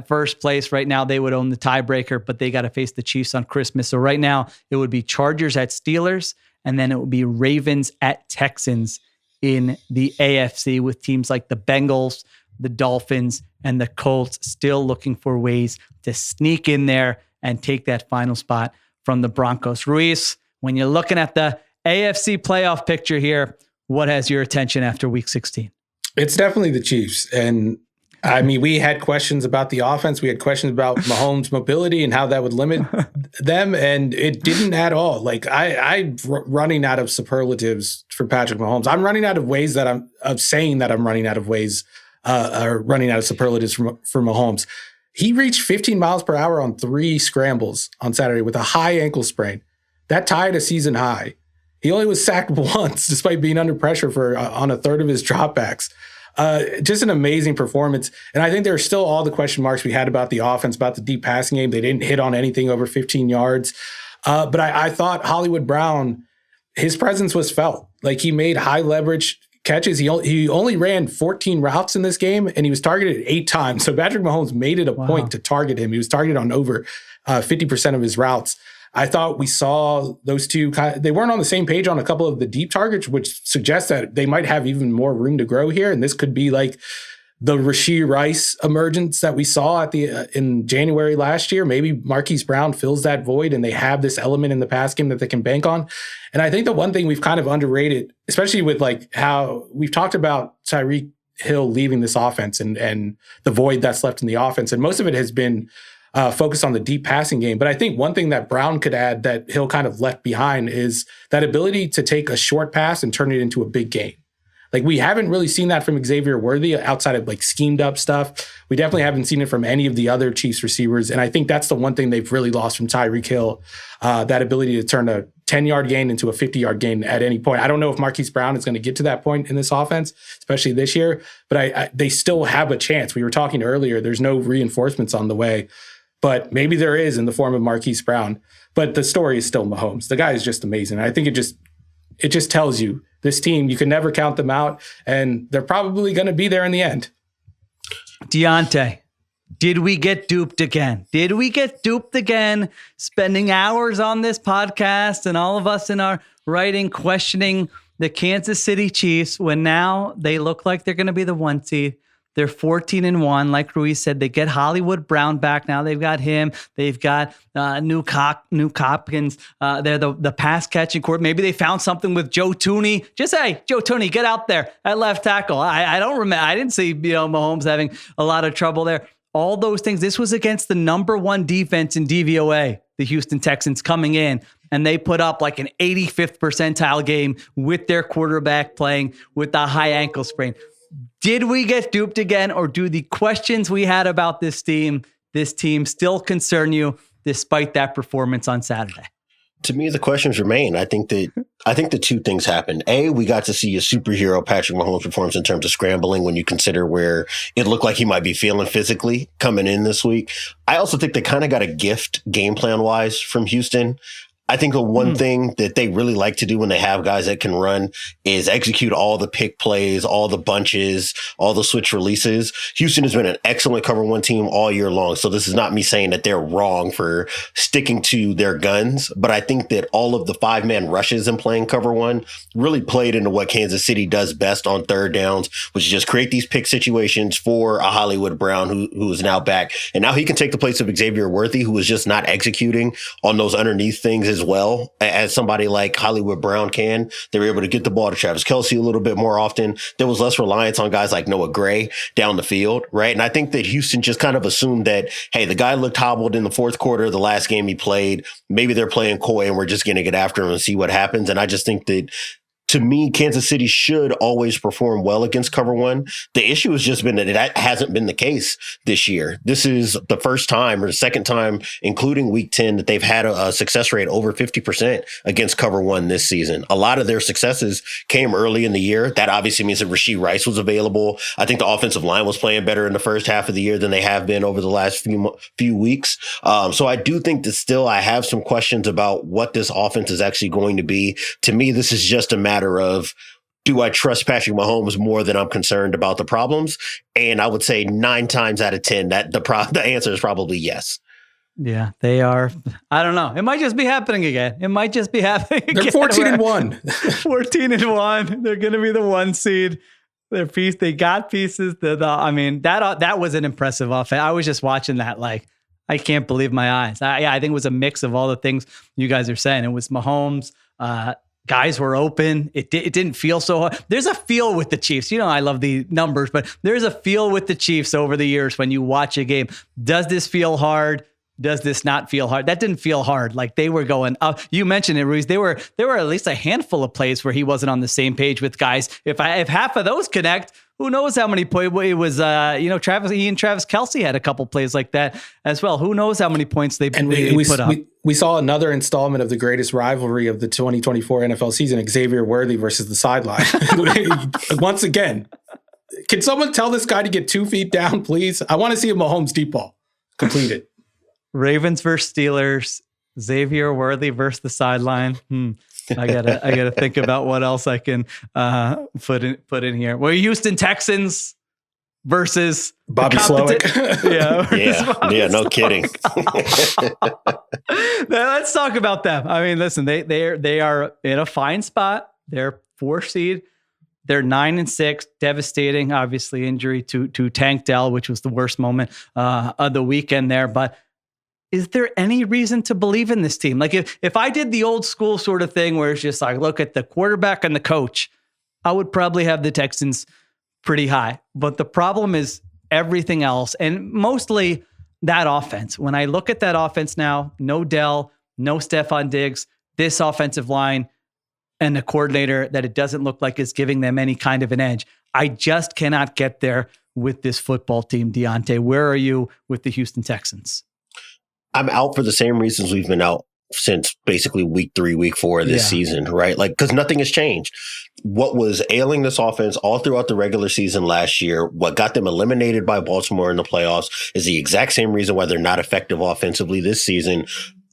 first place. Right now, they would own the tiebreaker, but they got to face the Chiefs on Christmas. So right now, it would be Chargers at Steelers, and then it would be Ravens at Texans in the AFC, with teams like the Bengals, the Dolphins, and the Colts still looking for ways to sneak in there and take that final spot from the Broncos. Ruiz, when you're looking at the AFC playoff picture here, what has your attention after week 16? It's definitely the Chiefs. And I mean, we had questions about the offense. We had questions about Mahomes' mobility and how that would limit them. And it didn't at all. Like I'm running out of superlatives for Patrick Mahomes. I'm running out of ways that of saying that I'm running out of ways, or running out of superlatives for Mahomes. He reached 15 miles per hour on 3 scrambles on Saturday with a high ankle sprain. That tied a season high. He only was sacked once despite being under pressure for on a third of his dropbacks. Just an amazing performance. And I think there are still all the question marks we had about the offense, about the deep passing game. They didn't hit on anything over 15 yards. But I thought Hollywood Brown, his presence was felt. Like he made high leverage catches. He only ran 14 routes in this game, and he was targeted 8 times. So Patrick Mahomes made it a point to target him. He was targeted on over 50% of his routes. I thought we saw those two they weren't on the same page on a couple of the deep targets, which suggests that they might have even more room to grow here. And this could be like the Rashee Rice emergence that we saw at in January last year. Maybe Marquise Brown fills that void and they have this element in the pass game that they can bank on. And I think the one thing we've kind of underrated, especially with like how we've talked about Tyreek Hill leaving this offense and the void that's left in the offense. And most of it has been focused on the deep passing game. But I think one thing that Brown could add that Hill kind of left behind is that ability to take a short pass and turn it into a big gain. Like we haven't really seen that from Xavier Worthy outside of like schemed up stuff. We definitely haven't seen it from any of the other Chiefs receivers. And I think that's the one thing they've really lost from Tyreek Hill, that ability to turn a 10-yard gain into a 50-yard gain at any point. I don't know if Marquise Brown is going to get to that point in this offense, especially this year, but they still have a chance. We were talking earlier, there's no reinforcements on the way. But maybe there is in the form of Marquise Brown. But the story is still Mahomes. The guy is just amazing. I think it just tells you this team, you can never count them out, and they're probably going to be there in the end. Diante, Did we get duped again? Did we get duped again? Spending hours on this podcast and all of us in our writing questioning the Kansas City Chiefs when now they look like they're going to be the 1 seed. They're 14-1. Like Ruiz said, they get Hollywood Brown back. Now they've got him. They've got New Hopkins. They're the pass catching court. Maybe they found something with Joe Tooney. Just hey, Joe Tooney, get out there at left tackle. I don't remember. I didn't see Mahomes having a lot of trouble there. All those things. This was against the number 1 defense in DVOA, the Houston Texans, coming in, and they put up like an 85th percentile game with their quarterback playing with a high ankle sprain. Did we get duped again, or do the questions we had about this team still concern you despite that performance on Saturday? To me, the questions remain. I think the two things happened. A, we got to see a superhero Patrick Mahomes performance in terms of scrambling when you consider where it looked like he might be feeling physically coming in this week. I also think they kind of got a gift game plan wise from Houston. I think the one thing that they really like to do when they have guys that can run is execute all the pick plays, all the bunches, all the switch releases. Houston has been an excellent cover 1 team all year long. So this is not me saying that they're wrong for sticking to their guns, but I think that all of the 5-man rushes and playing cover 1 really played into what Kansas City does best on third downs, which is just create these pick situations for a Hollywood Brown who is now back. And now he can take the place of Xavier Worthy, who is just not executing on those underneath things as well as somebody like Hollywood Brown can. They were able to get the ball to Travis Kelce a little bit more often. There was less reliance on guys like Noah Gray down the field, right? And I think that Houston just kind of assumed that, hey, the guy looked hobbled in the fourth quarter of the last game he played. Maybe they're playing coy and we're just going to get after him and see what happens. And I just think that, to me, Kansas City should always perform well against cover 1. The issue has just been that it hasn't been the case this year. This is the first time or the second time, including week 10, that they've had a success rate over 50% against cover 1 this season. A lot of their successes came early in the year. That obviously means that Rashee Rice was available. I think the offensive line was playing better in the first half of the year than they have been over the last few weeks. So I do think that still I have some questions about what this offense is actually going to be. To me, this is just a matter of, do I trust Patrick Mahomes more than I'm concerned about the problems? And I would say 9 times out of 10, that the answer is probably yes. Yeah, they are. I don't know. It might just be happening again. They're 14-1. 14-1. They're going to be the 1 seed. They got pieces. That was an impressive offense. I was just watching that like, I can't believe my eyes. I think it was a mix of all the things you guys are saying. It was Mahomes. Guys were open. It didn't feel so hard. There's a feel with the Chiefs. I love the numbers, but there's a feel with the Chiefs over the years when you watch a game. Does this feel hard? Does this not feel hard? That didn't feel hard. Like they were going up. You mentioned it, Ruiz. There were at least a handful of plays where he wasn't on the same page with guys. If half of those connect, who knows how many points it was? Travis Kelce had a couple plays like that as well. Who knows how many points they put up? We saw another installment of the greatest rivalry of the 2024 NFL season: Xavier Worthy versus the sideline. Once again, can someone tell this guy to get 2 feet down, please? I want to see a Mahomes deep ball completed. Ravens versus Steelers, Xavier Worthy versus the sideline. I gotta think about what else I can put in here. Well, Houston Texans versus Bobby Slowick. Yeah, no kidding. Let's talk about them. I mean, listen, they are in a fine spot. They're 4 seed. They're 9-6, devastating. Obviously, injury to Tank Dell, which was the worst moment of the weekend there, but. Is there any reason to believe in this team? Like if I did the old school sort of thing where it's just like, look at the quarterback and the coach, I would probably have the Texans pretty high. But the problem is everything else, and mostly that offense. When I look at that offense now, no Dell, no Stephon Diggs, this offensive line, and the coordinator that it doesn't look like is giving them any kind of an edge. I just cannot get there with this football team, Diante. Where are you with the Houston Texans? I'm out for the same reasons we've been out since basically week 3, week 4 of this season, right? Like, because nothing has changed. What was ailing this offense all throughout the regular season last year, what got them eliminated by Baltimore in the playoffs, is the exact same reason why they're not effective offensively this season.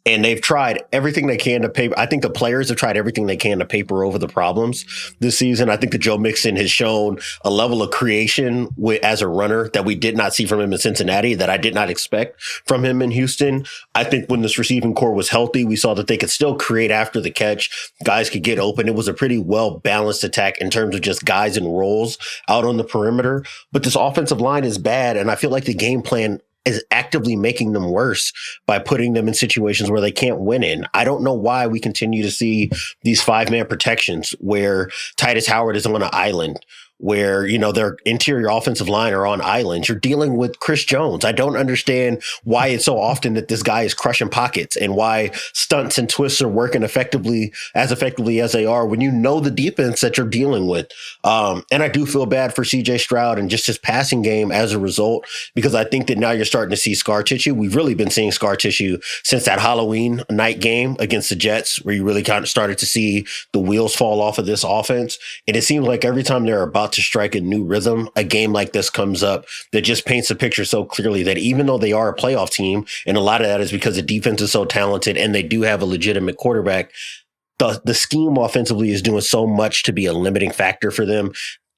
And they've tried everything they can to paper. I think the players have tried everything they can to paper over the problems this season. I think that Joe Mixon has shown a level of creation as a runner that we did not see from him in Cincinnati, that I did not expect from him in Houston. I think when this receiving core was healthy, we saw that they could still create after the catch. Guys could get open. It was a pretty well-balanced attack in terms of just guys and roles out on the perimeter. But this offensive line is bad, and I feel like the game plan is actively making them worse by putting them in situations where they can't win in. I don't know why we continue to see these 5-man protections where Titus Howard is on an island, where, you know, their interior offensive line are on islands. You're dealing with Chris Jones. I don't understand why it's so often that this guy is crushing pockets and why stunts and twists are working effectively as they are when you know the defense that you're dealing with. And I do feel bad for CJ Stroud and just his passing game as a result, because I think that now you're starting to see scar tissue. We've really been seeing scar tissue since that Halloween night game against the Jets, where you really kind of started to see the wheels fall off of this offense. And it seems like every time they're about to strike a new rhythm, a game like this comes up that just paints a picture so clearly that even though they are a playoff team, and a lot of that is because the defense is so talented and they do have a legitimate quarterback, the scheme offensively is doing so much to be a limiting factor for them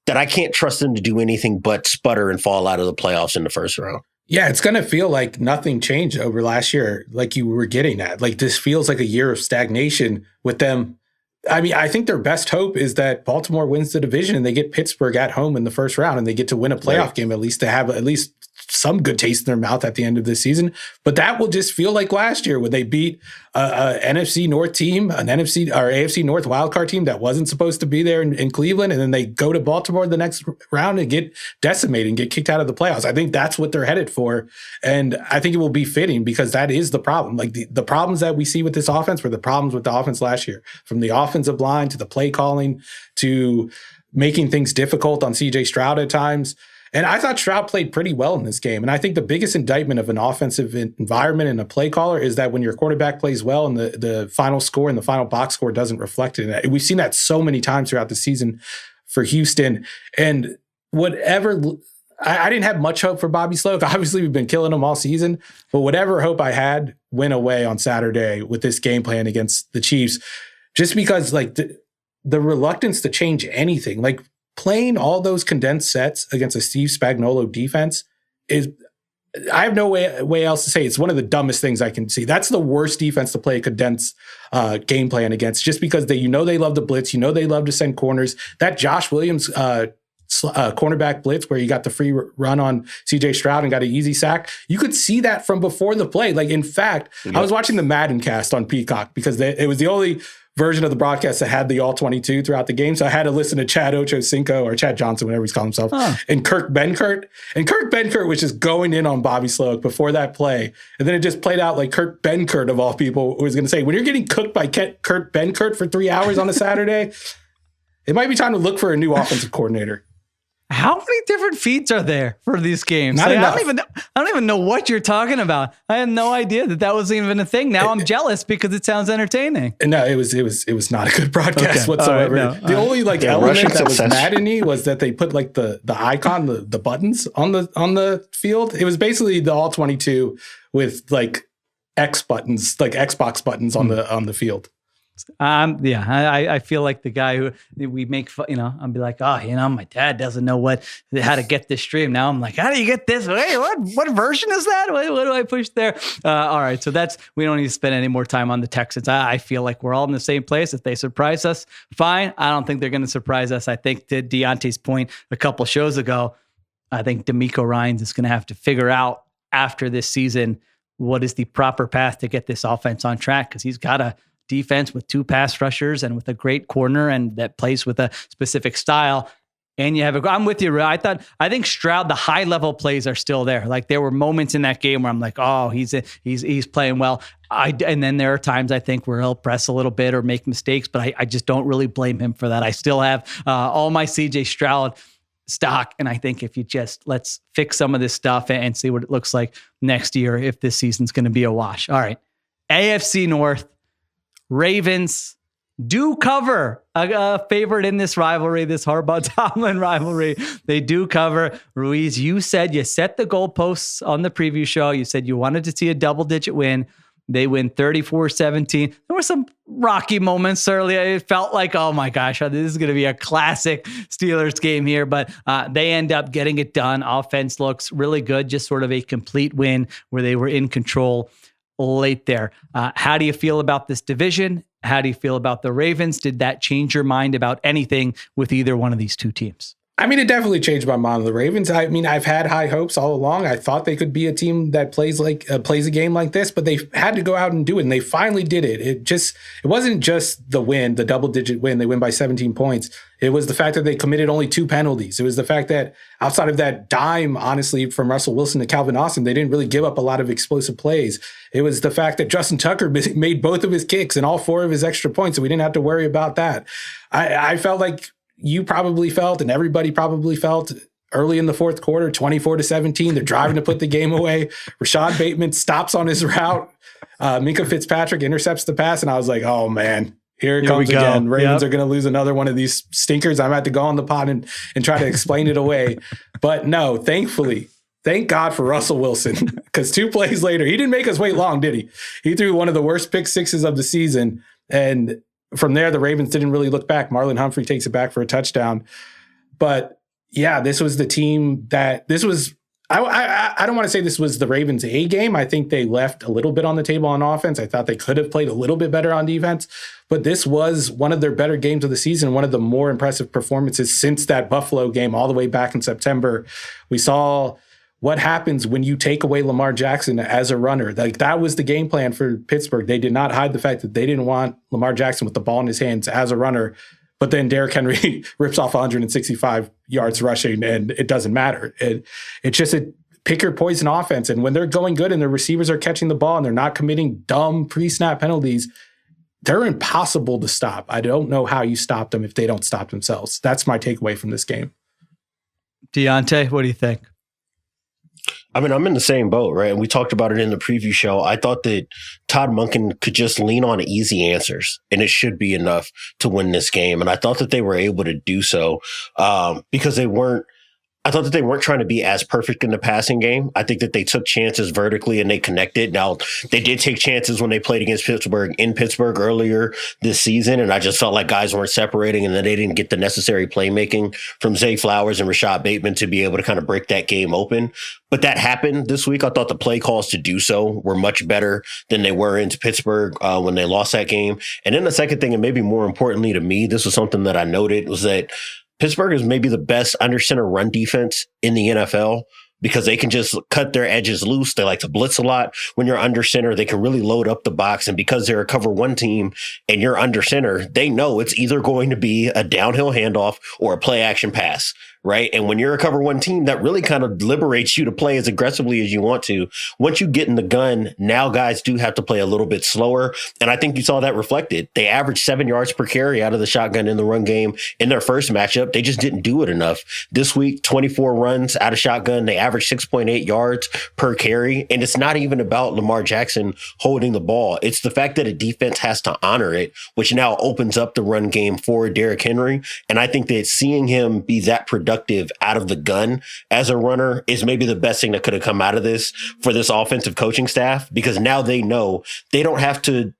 that I can't trust them to do anything but sputter and fall out of the playoffs in the first round. Yeah, it's going to feel like nothing changed over last year, like you were getting at. Like, this feels like a year of stagnation with them. I mean, I think their best hope is that Baltimore wins the division and they get Pittsburgh at home in the first round and they get to win a playoff game, at least to have at least some good taste in their mouth at the end of this season. But that will just feel like last year when they beat a NFC North team, an NFC or AFC North wildcard team that wasn't supposed to be there in Cleveland. And then they go to Baltimore the next round and get decimated and get kicked out of the playoffs. I think that's what they're headed for. And I think it will be fitting, because that is the problem. Like, the problems that we see with this offense were the problems with the offense last year, from the offensive line to the play calling to making things difficult on CJ Stroud at times. And I thought Stroud played pretty well in this game. And I think the biggest indictment of an offensive environment and a play caller is that when your quarterback plays well and the final score and the final box score doesn't reflect it. We've seen that so many times throughout the season for Houston. And whatever, I didn't have much hope for Bobby Sloak. Obviously, we've been killing him all season. But whatever hope I had went away on Saturday with this game plan against the Chiefs, just because, like, the reluctance to change anything, like, playing all those condensed sets against a Steve Spagnuolo defense is, I have no way else to say. It's one of the dumbest things I can see. That's the worst defense to play a condensed game plan against, just because they love to blitz, they love to send corners. That Josh Williams cornerback blitz where you got the free run on CJ Stroud and got an easy sack, you could see that from before the play. Like, in fact, I was watching the Madden cast on Peacock because it was the only version of the broadcast that had the all 22 throughout the game. So I had to listen to Chad Ochocinco, or Chad Johnson, whatever he's calling himself, and Kirk Benkert. And Kirk Benkert was just going in on Bobby Sloak before that play. And then it just played out like Kirk Benkert, of all people, was going to say, when you're getting cooked by Kirk Benkert for 3 hours on a Saturday, it might be time to look for a new offensive coordinator. How many different feeds are there for these games? Not enough. I don't even know what you're talking about. I had no idea that was even a thing. Now I'm jealous because it sounds entertaining. No, it was not a good broadcast whatsoever. Right, no. The only element that was maddening was that they put like the icon, the buttons on the field. It was basically the all 22 with like X buttons, like Xbox buttons on the field. I feel like the guy who we make fun, I'll be like, my dad doesn't know how to get this stream. Now I'm like, how do you get this? Wait, what version is that? What do I push there? All right. So we don't need to spend any more time on the Texans. I feel like we're all in the same place. If they surprise us, fine. I don't think they're going to surprise us. I think, to Diante's point a couple shows ago, I think DeMeco Ryans is going to have to figure out after this season what is the proper path to get this offense on track, because he's got a defense with 2 pass rushers and with a great corner and that plays with a specific style. And you have I'm with you. I think Stroud, the high level plays are still there. Like, there were moments in that game where I'm like, oh, he's playing well. And then there are times I think where he'll press a little bit or make mistakes, but I just don't really blame him for that. I still have all my CJ Stroud stock. And I think if you let's fix some of this stuff and see what it looks like next year, if this season's going to be a wash. All right. AFC North. Ravens do cover a favorite in this rivalry, this Harbaugh-Tomlin rivalry. They do cover. Ruiz, you said you set the goalposts on the preview show. You said you wanted to see a double-digit win. They win 34-17. There were some rocky moments earlier. It felt like, oh my gosh, this is going to be a classic Steelers game here. But they end up getting it done. Offense looks really good. Just sort of a complete win where they were in control late there. How do you feel about this division? How do you feel about the Ravens? Did that change your mind about anything with either one of these two teams? I mean, it definitely changed my mind on the Ravens. I mean, I've had high hopes all along. I thought they could be a team that plays a game like this, but they had to go out and do it, and they finally did it. It wasn't just the win, the double-digit win. They win by 17 points. It was the fact that they committed only 2 penalties. It was the fact that outside of that dime, honestly, from Russell Wilson to Calvin Austin, they didn't really give up a lot of explosive plays. It was the fact that Justin Tucker made both of his kicks and all 4 of his extra points, so we didn't have to worry about that. I felt like you probably felt, and everybody probably felt early in the fourth quarter, 24-17. They're driving to put the game away. Rashad Bateman stops on his route. Minka Fitzpatrick intercepts the pass, and I was like, oh man, here it comes again. Ravens are going to lose another one of these stinkers. I'm going to have to go on the pod and try to explain it away. But no, thankfully, thank God for Russell Wilson, because 2 plays later, he didn't make us wait long, did he? He threw one of the worst pick sixes of the season, and from there, the Ravens didn't really look back. Marlon Humphrey takes it back for a touchdown. But yeah, this was the team that I don't want to say this was the Ravens' A game. I think they left a little bit on the table on offense. I thought they could have played a little bit better on defense, but this was one of their better games of the season, one of the more impressive performances since that Buffalo game all the way back in September. We saw what happens when you take away Lamar Jackson as a runner. Like, that was the game plan for Pittsburgh. They did not hide the fact that they didn't want Lamar Jackson with the ball in his hands as a runner. But then Derrick Henry rips off 165 yards rushing, and it doesn't matter. It's just a pick your poison offense. And when they're going good and their receivers are catching the ball and they're not committing dumb pre-snap penalties, they're impossible to stop. I don't know how you stop them if they don't stop themselves. That's my takeaway from this game. Diante, what do you think? I mean, I'm in the same boat, right? And we talked about it in the preview show. I thought that Todd Monken could just lean on easy answers, and it should be enough to win this game. And I thought that they were able to do so because I thought that they weren't trying to be as perfect in the passing game. I think that they took chances vertically and they connected. Now, they did take chances when they played against Pittsburgh in Pittsburgh earlier this season, and I just felt like guys weren't separating and then they didn't get the necessary playmaking from Zay Flowers and Rashad Bateman to be able to kind of break that game open. But that happened this week. I thought the play calls to do so were much better than they were into Pittsburgh when they lost that game. And then the second thing, and maybe more importantly to me, this was something that I noted, was that Pittsburgh is maybe the best under center run defense in the NFL because they can just cut their edges loose. They like to blitz a lot. When you're under center, they can really load up the box. And because they're a cover one team and you're under center, they know it's either going to be a downhill handoff or a play action pass. Right. And when you're a cover one team, that really kind of liberates you to play as aggressively as you want to. Once you get in the gun, now guys do have to play a little bit slower. And I think you saw that reflected. They averaged 7 yards per carry out of the shotgun in the run game in their first matchup. They just didn't do it enough. This week, 24 runs out of shotgun. They averaged 6.8 yards per carry. And it's not even about Lamar Jackson holding the ball. It's the fact that a defense has to honor it, which now opens up the run game for Derrick Henry. And I think that seeing him be that productive out of the gun as a runner is maybe the best thing that could have come out of this for this offensive coaching staff, because now they know they don't have to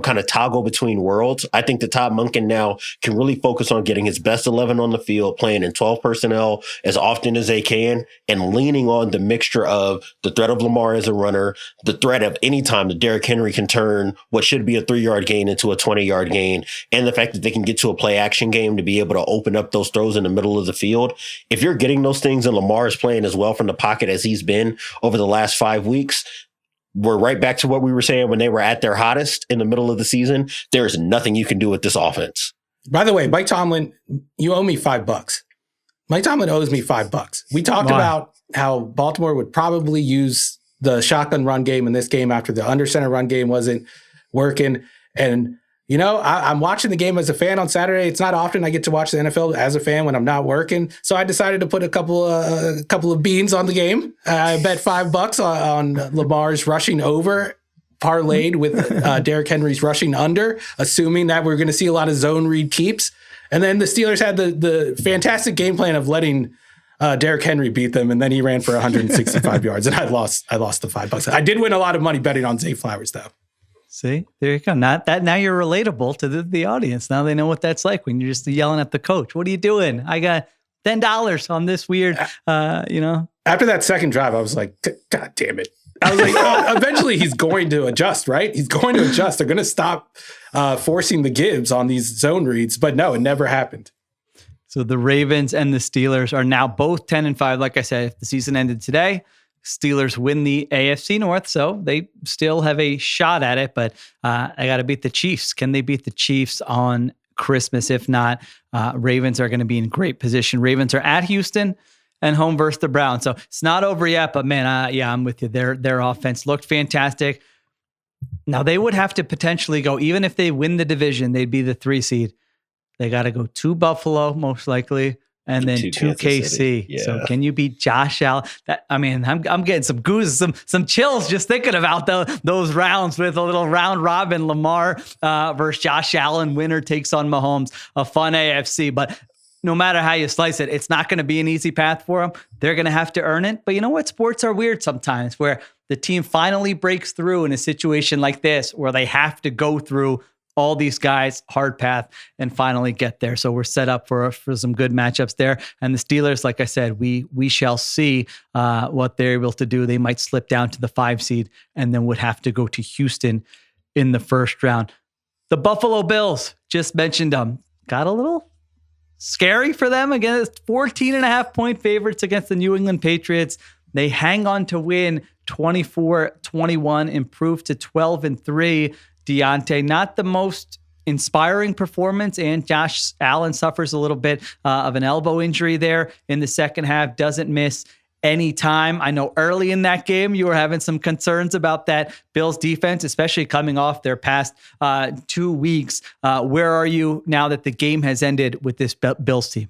kind of toggle between worlds. I think that Todd Monken now can really focus on getting his best 11 on the field, playing in 12 personnel as often as they can, and leaning on the mixture of the threat of Lamar as a runner, the threat of any time that Derrick Henry can turn what should be a 3-yard gain into a 20-yard gain, and the fact that they can get to a play action game to be able to open up those throws in the middle of the field. If you're getting those things and Lamar is playing as well from the pocket as he's been over the last 5 weeks, we're right back to what we were saying when they were at their hottest in the middle of the season. There is nothing you can do with this offense. By the way, Mike Tomlin, you owe me $5. Mike Tomlin owes me $5. We talked about how Baltimore would probably use the shotgun run game in this game after the under center run game wasn't working. And, you know, I'm watching the game as a fan on Saturday. It's not often I get to watch the NFL as a fan when I'm not working. So I decided to put a couple of beans on the game. I bet $5 on Lamar's rushing over, parlayed with Derrick Henry's rushing under, assuming that we're going to see a lot of zone read keeps. And then the Steelers had the fantastic game plan of letting Derrick Henry beat them, and then he ran for 165 yards, and I lost the $5. I did win a lot of money betting on Zay Flowers, though. See, there you go. Not that now you're relatable to the audience. Now they know what that's like when you're just yelling at the coach. What are you doing? I got $10 on this weird, After that second drive, I was like, God damn it. I was like, eventually he's going to adjust, right? He's going to adjust. They're going to stop forcing the gives on these zone reads. But no, it never happened. So the Ravens and the Steelers are now both 10-5. Like I said, if the season ended today, Steelers win the AFC North, so they still have a shot at it. But I got to beat the Chiefs. Can they beat the Chiefs on Christmas? If not, Ravens are going to be in great position. Ravens are at Houston and home versus the Browns. So it's not over yet, but man, I'm with you. Their offense looked fantastic. Now they would have to potentially go, even if they win the division, they'd be the 3 seed. They got to go to Buffalo, most likely, and then to KC. Yeah. So can you beat Josh Allen? I'm getting some gooses, some chills just thinking about those rounds with a little round robin. Lamar versus Josh Allen. Winner takes on Mahomes. A fun AFC, but no matter how you slice it, it's not going to be an easy path for them. They're going to have to earn it. But you know what? Sports are weird sometimes, where the team finally breaks through in a situation like this, where they have to go through all these guys, hard path, and finally get there. So we're set up for some good matchups there. And the Steelers, like I said, we shall see what they're able to do. They might slip down to the 5 seed and then would have to go to Houston in the first round. The Buffalo Bills, just mentioned them, got a little scary for them. Again, it's 14.5-point favorites against the New England Patriots. They hang on to win 24-21, improve to 12-3. Diante, not the most inspiring performance, and Josh Allen suffers a little bit of an elbow injury there in the second half, doesn't miss any time. I know early in that game, you were having some concerns about that Bills defense, especially coming off their past 2 weeks. Where are you now that the game has ended with this Bills team?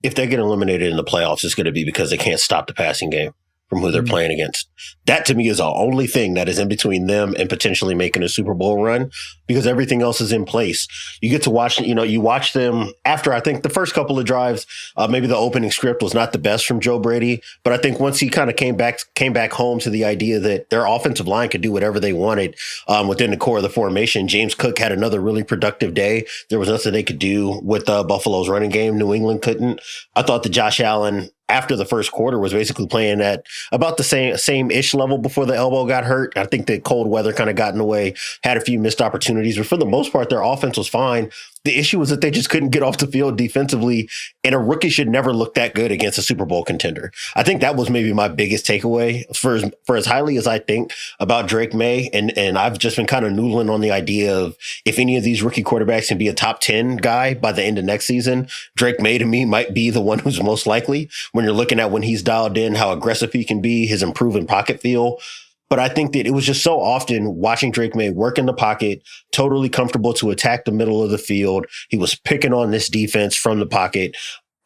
If they get eliminated in the playoffs, it's going to be because they can't stop the passing game from who they're playing against. That to me is the only thing that is in between them and potentially making a Super Bowl run, because everything else is in place. You get to watch, you watch them after, I think the first couple of drives, maybe the opening script was not the best from Joe Brady, but I think once he kind of came back home to the idea that their offensive line could do whatever they wanted within the core of the formation. James Cook had another really productive day. There was nothing they could do with Buffalo's running game. New England couldn't. I thought that Josh Allen, after the first quarter, was basically playing at about the same-ish level before the elbow got hurt. I think the cold weather kind of got in the way, had a few missed opportunities, but for the most part, their offense was fine. The issue was that they just couldn't get off the field defensively, and a rookie should never look that good against a Super Bowl contender. I think that was maybe my biggest takeaway for as highly as I think about Drake May, and I've just been kind of noodling on the idea of if any of these rookie quarterbacks can be a top 10 guy by the end of next season, Drake May to me might be the one who's most likely when you're looking at when he's dialed in, how aggressive he can be, his improving pocket feel. But I think that it was just so often watching Drake May work in the pocket, totally comfortable to attack the middle of the field. He was picking on this defense from the pocket.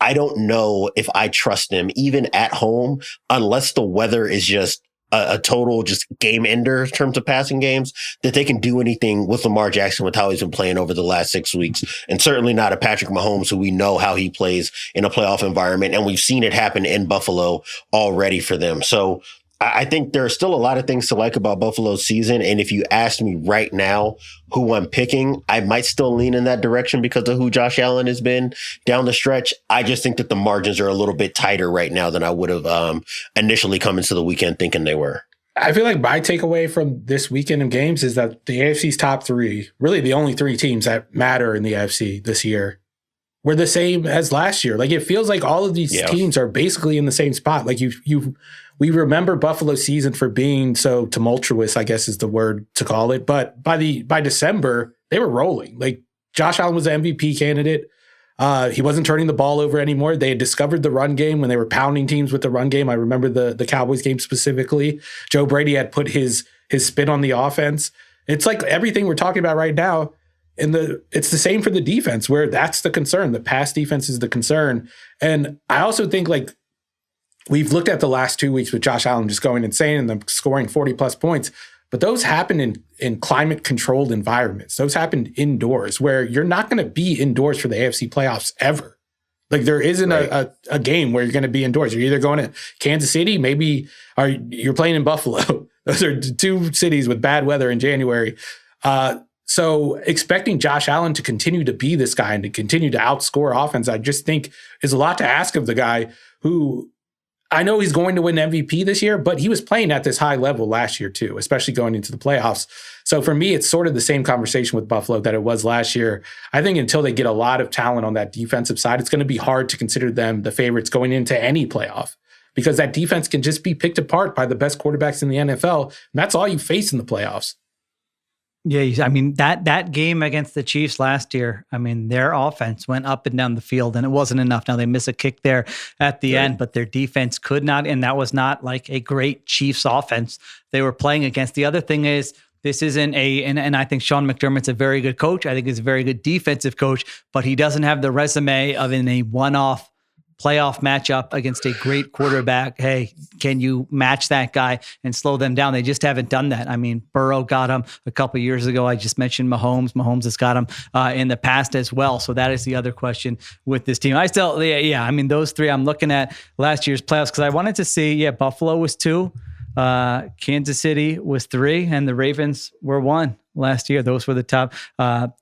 I don't know if I trust him, even at home, unless the weather is just a total just game ender in terms of passing games, that they can do anything with Lamar Jackson with how he's been playing over the last 6 weeks. And certainly not a Patrick Mahomes, who we know how he plays in a playoff environment. And we've seen it happen in Buffalo already for them. So I think there are still a lot of things to like about Buffalo's season. And if you asked me right now who I'm picking, I might still lean in that direction because of who Josh Allen has been down the stretch. I just think that the margins are a little bit tighter right now than I would have initially come into the weekend thinking they were. I feel like my takeaway from this weekend of games is that the AFC's top 3, really the only 3 teams that matter in the AFC this year, were the same as last year. Like, it feels like all of these teams are basically in the same spot. Like we remember Buffalo's season for being so tumultuous, I guess is the word to call it. But by December, they were rolling. Like, Josh Allen was the MVP candidate. He wasn't turning the ball over anymore. They had discovered the run game when they were pounding teams with the run game. I remember the Cowboys game specifically. Joe Brady had put his spin on the offense. It's like everything we're talking about right now. It's the same for the defense, where that's the concern. The pass defense is the concern. And I also think, like, we've looked at the last 2 weeks with Josh Allen just going insane and them scoring 40+ points, but those happen in climate-controlled environments. Those happened indoors, where you're not going to be indoors for the AFC playoffs ever. Like there isn't a game where you're going to be indoors. You're either going to Kansas City, maybe you're playing in Buffalo. Those are two cities with bad weather in January. So expecting Josh Allen to continue to be this guy and to continue to outscore offense, I just think is a lot to ask of the guy who I know he's going to win MVP this year, but he was playing at this high level last year too, especially going into the playoffs. So for me, it's sort of the same conversation with Buffalo that it was last year. I think until they get a lot of talent on that defensive side, it's going to be hard to consider them the favorites going into any playoff because that defense can just be picked apart by the best quarterbacks in the NFL. And that's all you face in the playoffs. Yeah, I mean, that game against the Chiefs last year, I mean, their offense went up and down the field, and it wasn't enough. Now, they miss a kick there at the end, but their defense could not, and that was not like a great Chiefs offense they were playing against. The other thing is, this isn't and I think Sean McDermott's a very good coach. I think he's a very good defensive coach, but he doesn't have the resume of in a one-off playoff matchup against a great quarterback. Hey, can you match that guy and slow them down? They just haven't done that. I mean, Burrow got him a couple of years ago. I just mentioned Mahomes. Mahomes has got him in the past as well. So that is the other question with this team. I still, I mean, those three I'm looking at last year's playoffs because I wanted to see, Buffalo was 2, Kansas City was 3, and the Ravens were 1. Last year, those were the top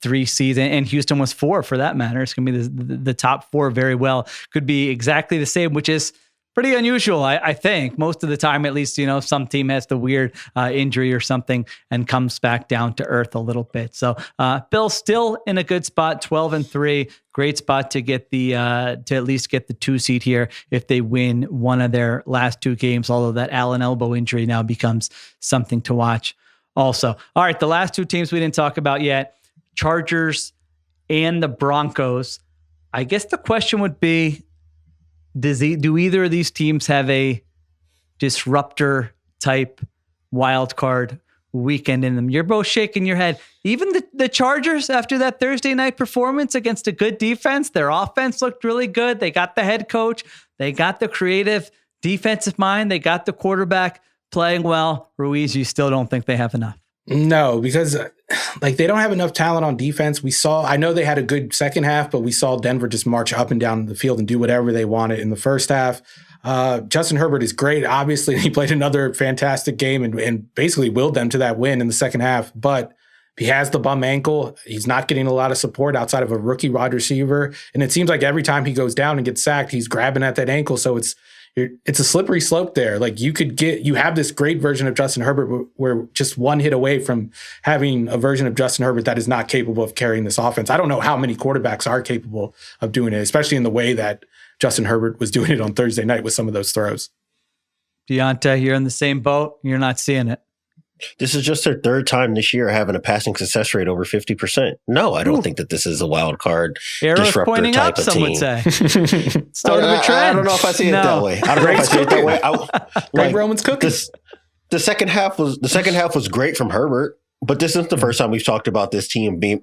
3 seeds, and Houston was 4 for that matter. It's going to be the top 4 very well. Could be exactly the same, which is pretty unusual, I think. Most of the time, at least, some team has the weird injury or something and comes back down to earth a little bit. So Bills still in a good spot, 12-3. Great spot to get to at least get the 2 seed here if they win one of their last 2 games, although that Allen elbow injury now becomes something to watch. Also, all right, the last 2 teams we didn't talk about yet, Chargers and the Broncos. I guess the question would be, do either of these teams have a disruptor type wild card weekend in them? You're both shaking your head. Even the Chargers, after that Thursday night performance against a good defense, their offense looked really good. They got the head coach. They got the creative defensive mind. They got the quarterback playing well. Ruiz, you still don't think they have enough? No, because they don't have enough talent on defense. I know they had a good second half, but we saw Denver just march up and down the field and do whatever they wanted in the first half. Justin Herbert is great. Obviously, he played another fantastic game and basically willed them to that win in the second half, but he has the bum ankle. He's not getting a lot of support outside of a rookie wide receiver. And it seems like every time he goes down and gets sacked, he's grabbing at that ankle. So it's a slippery slope there. Like you have this great version of Justin Herbert where just one hit away from having a version of Justin Herbert that is not capable of carrying this offense. I don't know how many quarterbacks are capable of doing it, especially in the way that Justin Herbert was doing it on Thursday night with some of those throws. Diante, you're in the same boat. You're not seeing it. This is just their 3rd time this year having a passing success rate over 50%. No, I don't think that this is a wild card disruptor pointing type up, of some team. would say. Started a trend. I don't know if I see it that way. I don't know if I see it that way. Greg Roman's cooking. The second half was great from Herbert. But this isn't the first time we've talked about this team being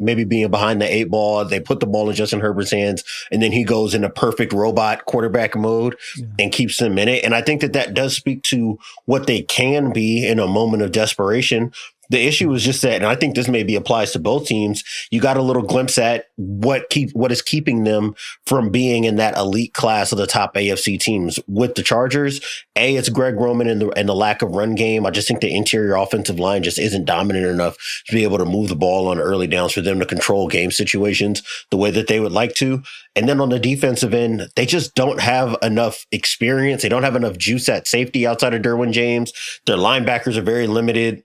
behind the 8 ball. They put the ball in Justin Herbert's hands, and then he goes into perfect robot quarterback mode and keeps them in it. And I think that does speak to what they can be in a moment of desperation. The issue is just that, and I think this maybe applies to both teams, you got a little glimpse at what is keeping them from being in that elite class of the top AFC teams. With the Chargers, it's Greg Roman and the lack of run game. I just think the interior offensive line just isn't dominant enough to be able to move the ball on early downs for them to control game situations the way that they would like to. And then on the defensive end, they just don't have enough experience. They don't have enough juice at safety outside of Derwin James. Their linebackers are very limited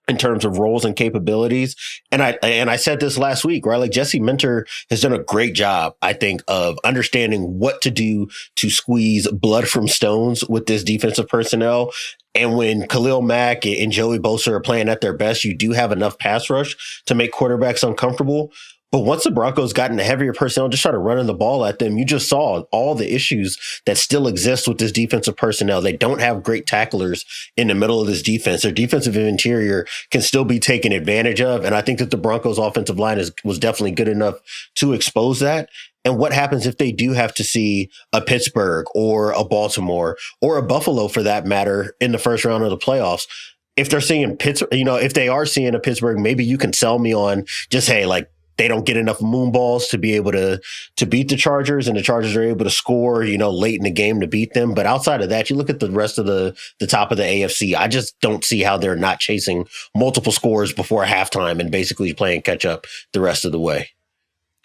in terms of roles and capabilities. And I said this last week, right? Like Jesse Minter has done a great job, I think, of understanding what to do to squeeze blood from stones with this defensive personnel. And when Khalil Mack and Joey Bosa are playing at their best, you do have enough pass rush to make quarterbacks uncomfortable. But once the Broncos got into heavier personnel, just started running the ball at them, you just saw all the issues that still exist with this defensive personnel. They don't have great tacklers in the middle of this defense. Their defensive interior can still be taken advantage of. And I think that the Broncos offensive line was definitely good enough to expose that. And what happens if they do have to see a Pittsburgh or a Baltimore or a Buffalo, for that matter, in the first round of the playoffs? If they're seeing Pittsburgh, if they are seeing a Pittsburgh, maybe you can sell me on just, hey, like, they don't get enough moon balls to be able to beat the Chargers, and the Chargers are able to score, late in the game to beat them. But outside of that, you look at the rest of the top of the AFC, I just don't see how they're not chasing multiple scores before halftime and basically playing catch up the rest of the way.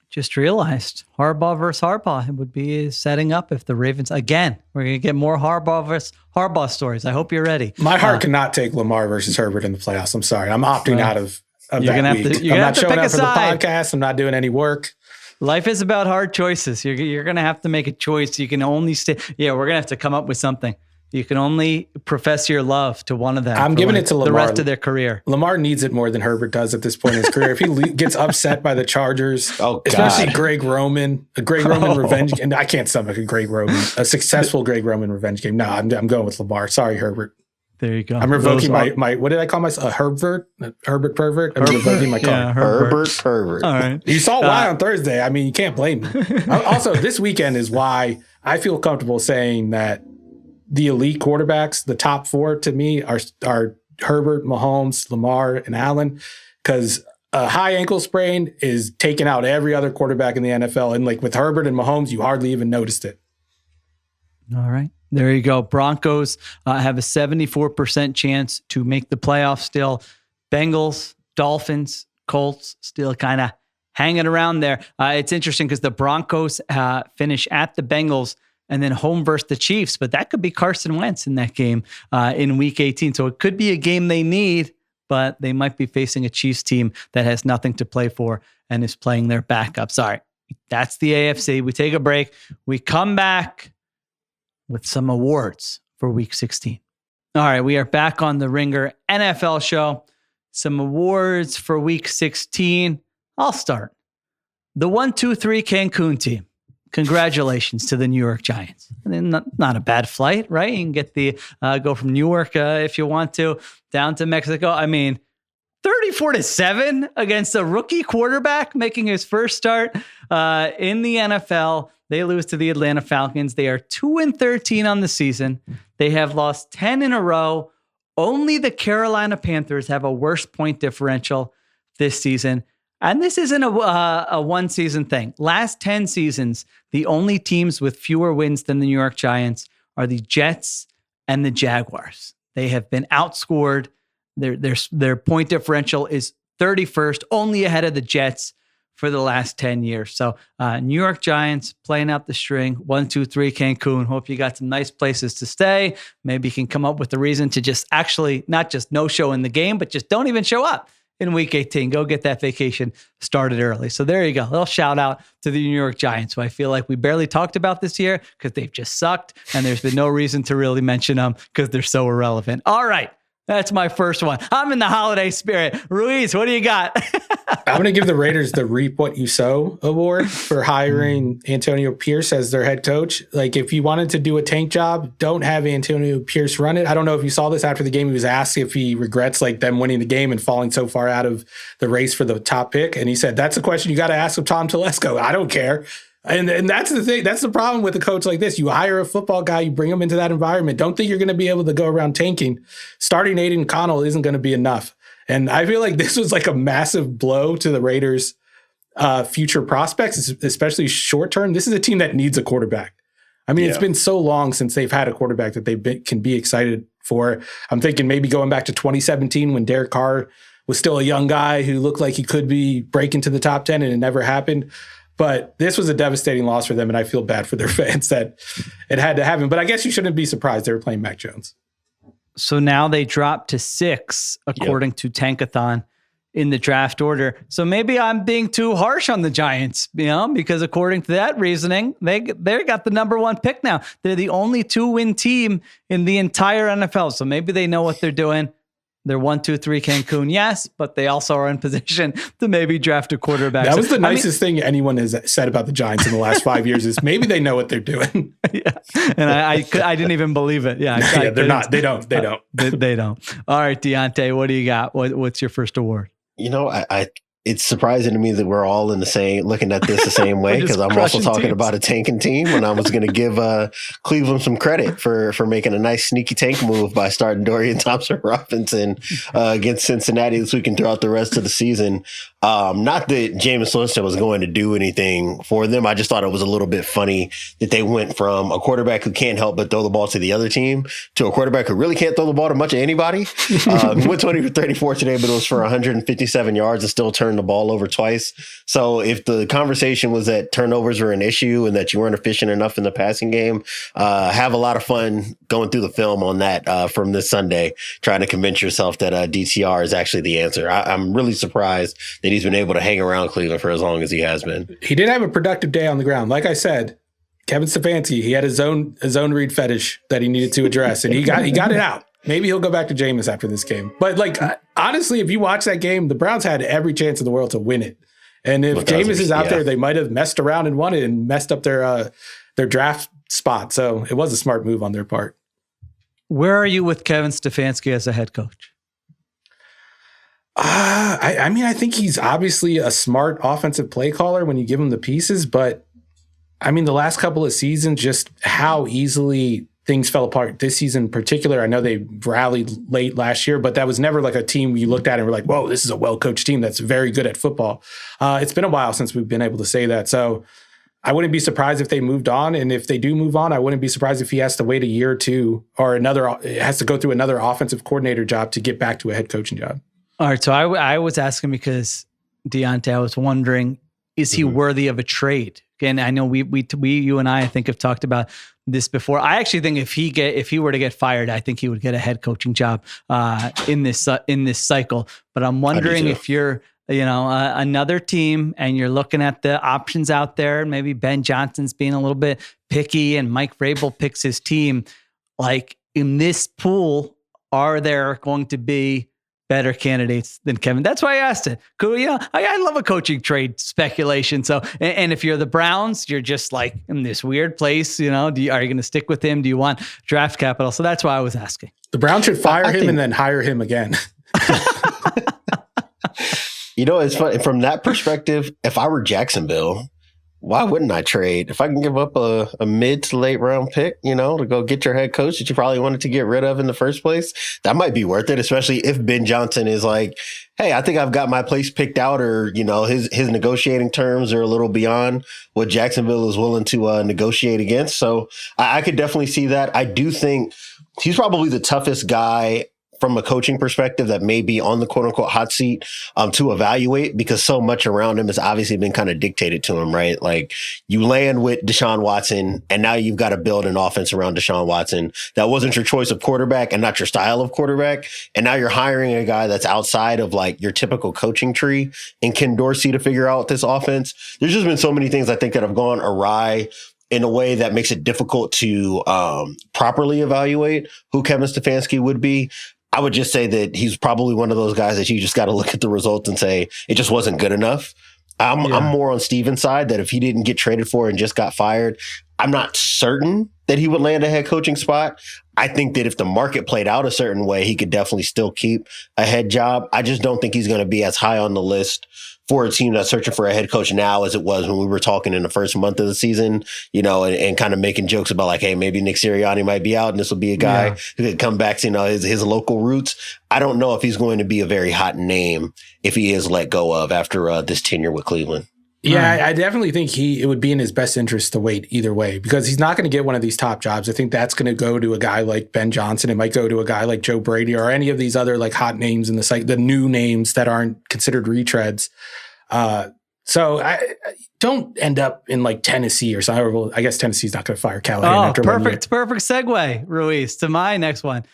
Just realized Harbaugh versus Harbaugh would be setting up if the Ravens, again, we're going to get more Harbaugh versus Harbaugh stories. I hope you're ready. My heart cannot take Lamar versus Herbert in the playoffs. I'm sorry. I'm opting out of that week. I'm not showing up for the podcast. I'm not doing any work. Life is about hard choices. You're going to have to make a choice. You can only stay. Yeah, we're going to have to come up with something. You can only profess your love to one of them. I'm giving it to Lamar. The rest of their career. Lamar needs it more than Herbert does at this point in his career. If he gets upset by the Chargers, especially Greg Roman revenge, and I can't stomach a successful Greg Roman revenge game. No, I'm going with Lamar. Sorry, Herbert. There you go. I'm revoking my what did I call myself? Herbert pervert? I'm revoking my call. Yeah, Herbert pervert. All right. You saw why on Thursday. I mean, you can't blame me. Also, this weekend is why I feel comfortable saying that the elite quarterbacks, the top four to me are Herbert, Mahomes, Lamar, and Allen, because a high ankle sprain is taking out every other quarterback in the NFL. And like with Herbert and Mahomes, you hardly even noticed it. All right. There you go. Broncos have a 74% chance to make the playoffs still. Bengals, Dolphins, Colts still kind of hanging around there. It's interesting because the Broncos finish at the Bengals and then home versus the Chiefs, but that could be Carson Wentz in that game in Week 18. So it could be a game they need, but they might be facing a Chiefs team that has nothing to play for and is playing their backup. Sorry, that's the AFC. We take a break. We come back with some awards for Week 16. All right, we are back on the Ringer NFL show. Some awards for Week 16. I'll start. The 1-2-3 Cancun team. Congratulations to the New York Giants. Not a bad flight, right? You can get the go from Newark if you want to down to Mexico. I mean, 34-7 against a rookie quarterback making his first start in the NFL. They lose to the Atlanta Falcons. They are 2-13 on the season. They have lost 10 in a row. Only the Carolina Panthers have a worse point differential this season. And this isn't a one-season thing. Last 10 seasons, the only teams with fewer wins than the New York Giants are the Jets and the Jaguars. They have been outscored. Their point differential is 31st, only ahead of the Jets for the last 10 years. So New York Giants playing out the string, 1-2-3 Cancun. Hope you got some nice places to stay. Maybe you can come up with a reason to just actually not just no show in the game, but just don't even show up in Week 18. Go get that vacation started early. So there you go. A little shout out to the New York Giants, who I feel like we barely talked about this year because they've just sucked, and there's been no reason to really mention them because they're so irrelevant. All right. That's my first one. I'm in the holiday spirit. Ruiz, what do you got? I'm going to give the Raiders the Reap What You Sow award for hiring Antonio Pierce as their head coach. Like, if you wanted to do a tank job, don't have Antonio Pierce run it. I don't know if you saw this after the game. He was asked if he regrets like them winning the game and falling so far out of the race for the top pick. And he said, that's a question you got to ask of Tom Telesco. I don't care. And that's the thing. That's the problem with a coach like this. You hire a football guy, you bring him into that environment. Don't think you're going to be able to go around tanking. Starting Aiden Connell isn't going to be enough. And I feel like this was like a massive blow to the Raiders' future prospects, especially short term. This is a team that needs a quarterback. I mean, It's been so long since they've had a quarterback that can be excited for. I'm thinking maybe going back to 2017 when Derek Carr was still a young guy who looked like he could be breaking to the top 10, and it never happened. But this was a devastating loss for them, and I feel bad for their fans that it had to happen. But I guess you shouldn't be surprised they were playing Mac Jones. So now they drop to 6, according to Tankathon, in the draft order. So maybe I'm being too harsh on the Giants, because according to that reasoning, they got the number 1 pick now. They're the only 2-win team in the entire NFL. So maybe they know what they're doing. They're 1-2-3 Cancun, yes, but they also are in position to maybe draft a quarterback. That was the nicest thing anyone has said about the Giants in the last 5 years is maybe they know what they're doing. Yeah, and I didn't even believe it. Yeah, they're not. They don't. They don't. They don't. All right, Diante, what do you got? What's your first award? It's surprising to me that we're all looking at this the same way, because I'm also talking about a tanking team, and I was going to give Cleveland some credit for making a nice sneaky tank move by starting Dorian Thompson-Robinson against Cincinnati this week and throughout the rest of the season. Not that Jameis Winston was going to do anything for them. I just thought it was a little bit funny that they went from a quarterback who can't help but throw the ball to the other team to a quarterback who really can't throw the ball to much of anybody. Went 20 for 34 today, but it was for 157 yards and still turned the ball over twice. So if the conversation was that turnovers were an issue and that you weren't efficient enough in the passing game, have a lot of fun going through the film on that from this Sunday, trying to convince yourself that DTR is actually the answer. I'm really surprised that he's been able to hang around Cleveland for as long as he has been. He did have a productive day on the ground. Like I said, Kevin Stefanski, he had his own read fetish that he needed to address, and he got it out. Maybe he'll go back to Jameis after this game. But like honestly, if you watch that game, the Browns had every chance in the world to win it. And if Jameis is out there, they might have messed around and won it and messed up their draft spot. So it was a smart move on their part. Where are you with Kevin Stefanski as a head coach? I mean, I think he's obviously a smart offensive play caller when you give him the pieces, but I mean, the last couple of seasons, just how easily things fell apart this season in particular. I know they rallied late last year, but that was never like a team you looked at and were like, whoa, this is a well-coached team that's very good at football. It's been a while since we've been able to say that. So I wouldn't be surprised if they moved on. And if they do move on, I wouldn't be surprised if he has to wait a year or two or has to go through another offensive coordinator job to get back to a head coaching job. All right, so I was asking because Diante, I was wondering, is he worthy of a trade? Again, I know we you and I think have talked about this before. I actually think if he were to get fired, I think he would get a head coaching job in this cycle. But I'm wondering if you're another team and you're looking at the options out there, and maybe Ben Johnson's being a little bit picky, and Mike Vrabel picks his team. Like in this pool, are there going to be better candidates than Kevin? That's why I asked it. Cool. I love a coaching trade speculation. So, and if you're the Browns, you're just like in this weird place, are you going to stick with him? Do you want draft capital? So that's why I was asking. The Browns should fire him and then hire him again. It's funny from that perspective. If I were Jacksonville, why wouldn't I trade? If I can give up a mid to late round pick, to go get your head coach that you probably wanted to get rid of in the first place, that might be worth it, especially if Ben Johnson is like, hey, I think I've got my place picked out, or, his negotiating terms are a little beyond what Jacksonville is willing to negotiate against. So I could definitely see that. I do think he's probably the toughest guy from a coaching perspective that may be on the quote unquote hot seat to evaluate, because so much around him has obviously been kind of dictated to him, right? Like you land with Deshaun Watson and now you've got to build an offense around Deshaun Watson. That wasn't your choice of quarterback and not your style of quarterback. And now you're hiring a guy that's outside of like your typical coaching tree in Ken Dorsey to figure out this offense. There's just been so many things I think that have gone awry in a way that makes it difficult to properly evaluate who Kevin Stefanski would be. I would just say that he's probably one of those guys that you just got to look at the results and say it just wasn't good enough. I'm more on Steven's side, that if he didn't get traded for and just got fired, I'm not certain that he would land a head coaching spot. I think that if the market played out a certain way, he could definitely still keep a head job. I just don't think he's going to be as high on the list for a team that's searching for a head coach now as it was when we were talking in the first month of the season, and kind of making jokes about like, hey, maybe Nick Sirianni might be out and this will be a guy who could come back to, his local roots. I don't know if he's going to be a very hot name if he is let go of after this tenure with Cleveland. Yeah, I definitely think it would be in his best interest to wait either way, because he's not going to get one of these top jobs. I think that's going to go to a guy like Ben Johnson. It might go to a guy like Joe Brady or any of these other like hot names in the site, the new names that aren't considered retreads. So I don't end up in like Tennessee or something. Well, I guess Tennessee's not going to fire Callahan. Perfect segue, Ruiz, to my next one.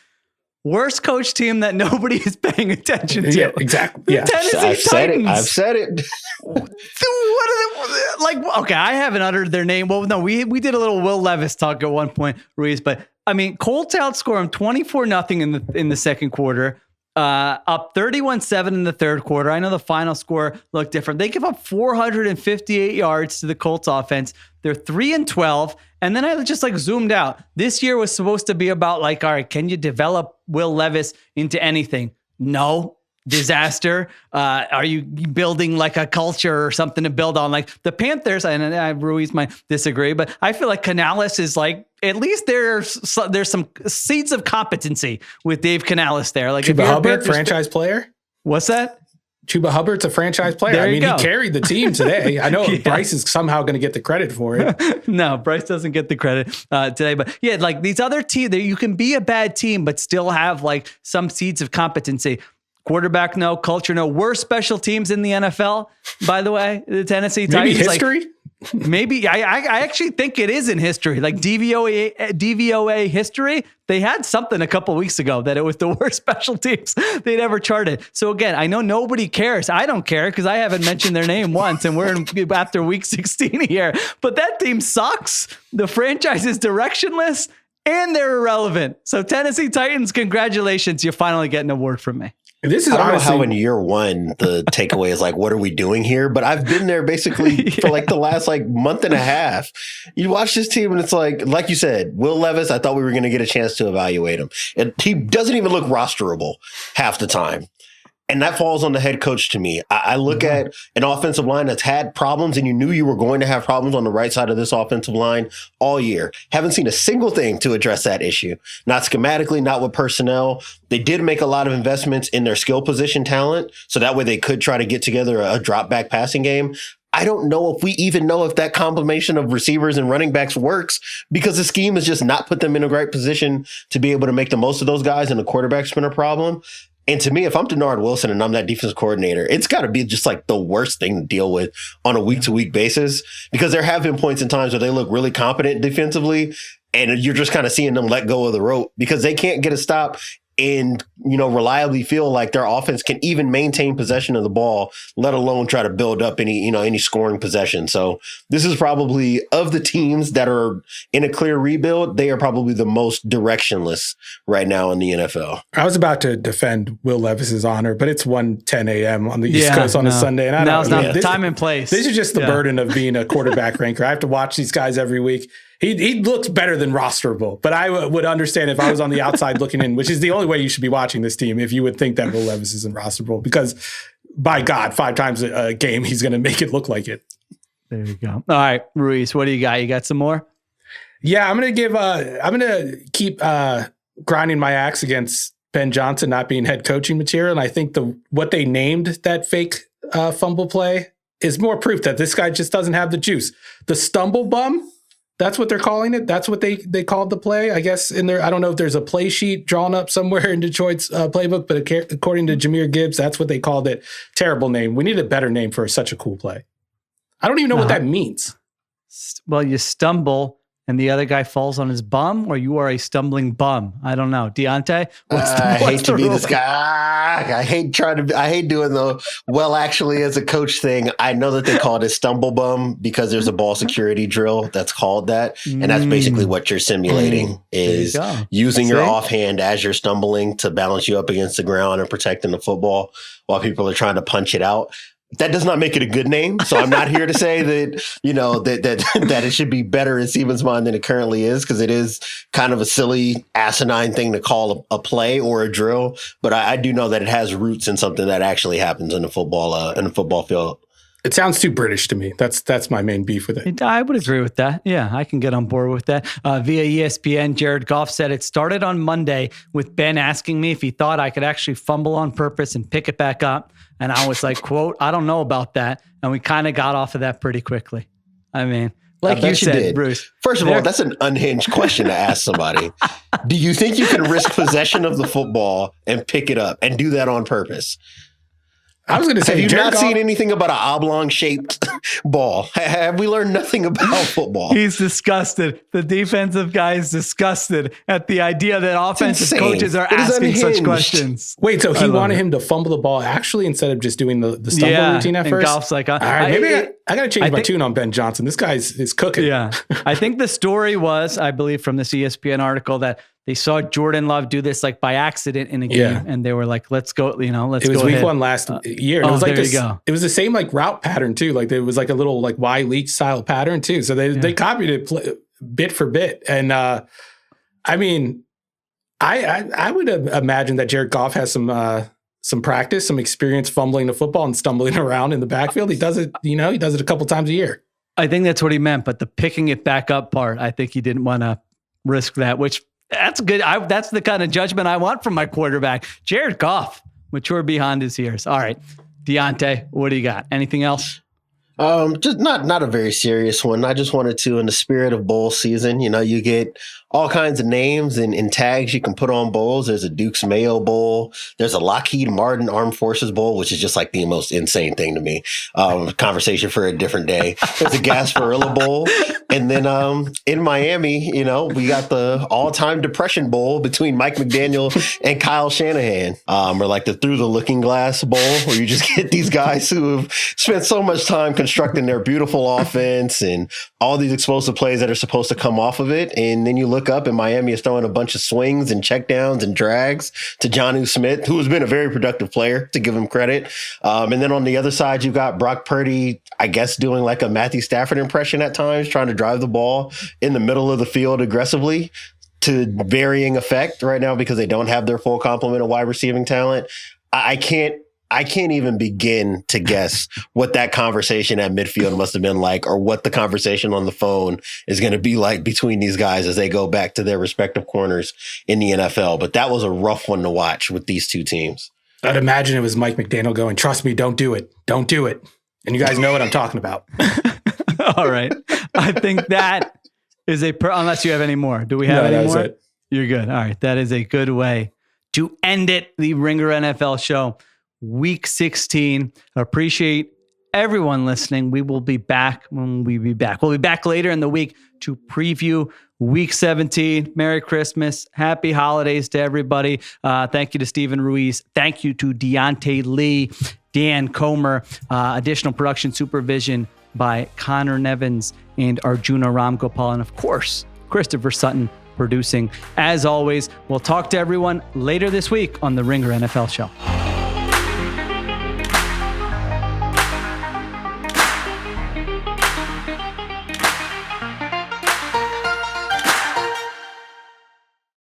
Worst coach team that nobody is paying attention to. Yeah, exactly. Yeah. Tennessee Titans. I've said it. What are they, like? Okay, I haven't uttered their name. Well, no, we did a little Will Levis talk at one point, Ruiz. But I mean, Colts outscore him 24-0 in the second quarter. Up 31-7 in the third quarter. I know the final score looked different. They give up 458 yards to the Colts offense. They're 3-12. And then I just like zoomed out. This year was supposed to be about like, all right, can you develop Will Levis into anything? No. Disaster. Are you building like a culture or something to build on? Like the Panthers, and Ruiz might disagree, but I feel like Canales is like, at least there's some seeds of competency with Dave Canales there. Like Chuba Hubbard, franchise player. What's that? Chuba Hubbard's a franchise player. There I you mean, go. he carried the team today. I know Yeah. Bryce is somehow going to get the credit for it. No, Bryce doesn't get the credit today. But yeah, like these other teams, you can be a bad team, but still have like some seeds of competency. Quarterback, no. Culture, no. Worst special teams in the NFL, by the way. The Tennessee Titans. Maybe history? Maybe. I actually think it is in history. Like DVOA history. They had something a couple weeks ago that it was the worst special teams they'd ever charted. So again, I know nobody cares. I don't care because I haven't mentioned their name once, and we're after week 16 here. But that team sucks. The franchise is directionless, and they're irrelevant. So Tennessee Titans, congratulations. You finally get an award from me. This is I don't honestly, know how in year one the takeaway is like, what are we doing here? But I've been there basically for like the last like month and a half. You watch this team and it's like you said, Will Levis, I thought we were going to get a chance to evaluate him. And he doesn't even look rosterable half the time. And that falls on the head coach to me. I look at an offensive line that's had problems, and you knew you were going to have problems on the right side of this offensive line all year. Haven't seen a single thing to address that issue. Not schematically, not with personnel. They did make a lot of investments in their skill position talent, so that way they could try to get together a drop back passing game. I don't know if we even know if that combination of receivers and running backs works, because the scheme has just not put them in a great position to be able to make the most of those guys, and the quarterback's been a problem. And to me, if I'm Denard Wilson and I'm that defense coordinator, it's got to be just like the worst thing to deal with on a week-to-week basis, because there have been points in times where they look really competent defensively, and you're just kind of seeing them let go of the rope because they can't get a stop and, reliably feel like their offense can even maintain possession of the ball, let alone try to build up any scoring possession. So this is probably, of the teams that are in a clear rebuild, they are probably the most directionless right now in the NFL. I was about to defend Will Levis's honor, but it's 1:10 a.m. on the East Coast on a Sunday. And now's not the time and place. This is just the burden of being a quarterback ranker. I have to watch these guys every week. He looks better than rosterable, but I would understand if I was on the outside looking in, which is the only way you should be watching this team, if you would think that Will Levis isn't rosterable, because by God, 5 times a game, he's going to make it look like it. There you go. All right, Ruiz, what do you got? You got some more? Yeah, I'm going to keep grinding my axe against Ben Johnson not being head coaching material. And I think what they named that fake fumble play is more proof that this guy just doesn't have the juice. The stumble bum, that's what they're calling it. That's what they called the play, I guess. In there, I don't know if there's a play sheet drawn up somewhere in Detroit's playbook, but according to Jahmyr Gibbs, that's what they called it. Terrible name. We need a better name for such a cool play. I don't even know what that means. Well, you stumble and the other guy falls on his bum, or you are a stumbling bum. I don't know. Diante? I hate to be this guy. I hate doing the, well, actually, as a coach thing. I know that they call it a stumble bum because there's a ball security drill that's called that. And that's basically what you're simulating is using your offhand as you're stumbling to balance you up against the ground and protecting the football while people are trying to punch it out. That does not make it a good name. So I'm not here to say that, that it should be better in Simmons' mind than it currently is, because it is kind of a silly, asinine thing to call a play or a drill. But I do know that it has roots in something that actually happens in the football field. It sounds too British to me. That's my main beef with it. I would agree with that. Yeah, I can get on board with that. Via ESPN, Jared Goff said it started on Monday with Ben asking me if he thought I could actually fumble on purpose and pick it back up. And I was like, quote, I don't know about that. And we kind of got off of that pretty quickly. I mean, like you said, Bruce. First of all, that's an unhinged question to ask somebody. Do you think you can risk possession of the football and pick it up and do that on purpose? I was going to say, have you not seen anything about an oblong-shaped ball? Have we learned nothing about football? He's disgusted. The defensive guy is disgusted at the idea that offensive coaches are asking such questions. Wait, so he wanted him to fumble the ball actually instead of just doing the stumble routine at first? Goff's like, all right, maybe I got to change my tune on Ben Johnson. This guy is cooking. Yeah. I think the story was, I believe from this ESPN article, that they saw Jordan Love do this like by accident in a game, and they were like, "Let's go, let's go." It was week 1 last year. And it was like there you go. It was the same like route pattern too. Like it was like a little like Y leak style pattern too. So they copied it bit for bit. And I mean, I would imagine that Jared Goff has some practice, some experience fumbling the football and stumbling around in the backfield. He does it, he does it a couple times a year. I think that's what he meant, but the picking it back up part, I think he didn't want to risk that, which that's good. That's the kind of judgment I want from my quarterback. Jared Goff, mature behind his years. All right. Diante, what do you got? Anything else? Just not a very serious one. I just wanted to, in the spirit of bowl season, you get all kinds of names and tags you can put on bowls. There's a Duke's Mayo Bowl. There's a Lockheed Martin Armed Forces Bowl, which is just like the most insane thing to me. Conversation for a different day. There's a Gasparilla Bowl. And then in Miami, we got the all-time depression bowl between Mike McDaniel and Kyle Shanahan. Or like the Through the Looking Glass Bowl, where you just get these guys who have spent so much time constructing their beautiful offense and all these explosive plays that are supposed to come off of it. And then you look up and Miami is throwing a bunch of swings and checkdowns and drags to Jonnu Smith, who has been a very productive player, to give him credit. And then on the other side, you got Brock Purdy, I guess, doing like a Matthew Stafford impression at times, trying to drive the ball in the middle of the field aggressively to varying effect right now because they don't have their full complement of wide receiving talent. I can't even begin to guess what that conversation at midfield must have been like, or what the conversation on the phone is going to be like between these guys as they go back to their respective corners in the NFL. But that was a rough one to watch with these two teams. I'd imagine it was Mike McDaniel going, "Trust me, don't do it. Don't do it." And you guys know what I'm talking about. All right. I think that is unless you have any more. Do we have any more? It. You're good. All right. That is a good way to end it. The Ringer NFL show. Week 16. Appreciate everyone listening. We will be back when we be back. We'll be back later in the week to preview Week 17. Merry Christmas. Happy holidays to everybody. Thank you to Stephen Ruiz. Thank you to Diante Lee, Dan Comer. Additional production supervision by Conor Nevins and Arjuna Ramgopal. And of course, Christopher Sutton producing. As always, we'll talk to everyone later this week on the Ringer NFL show.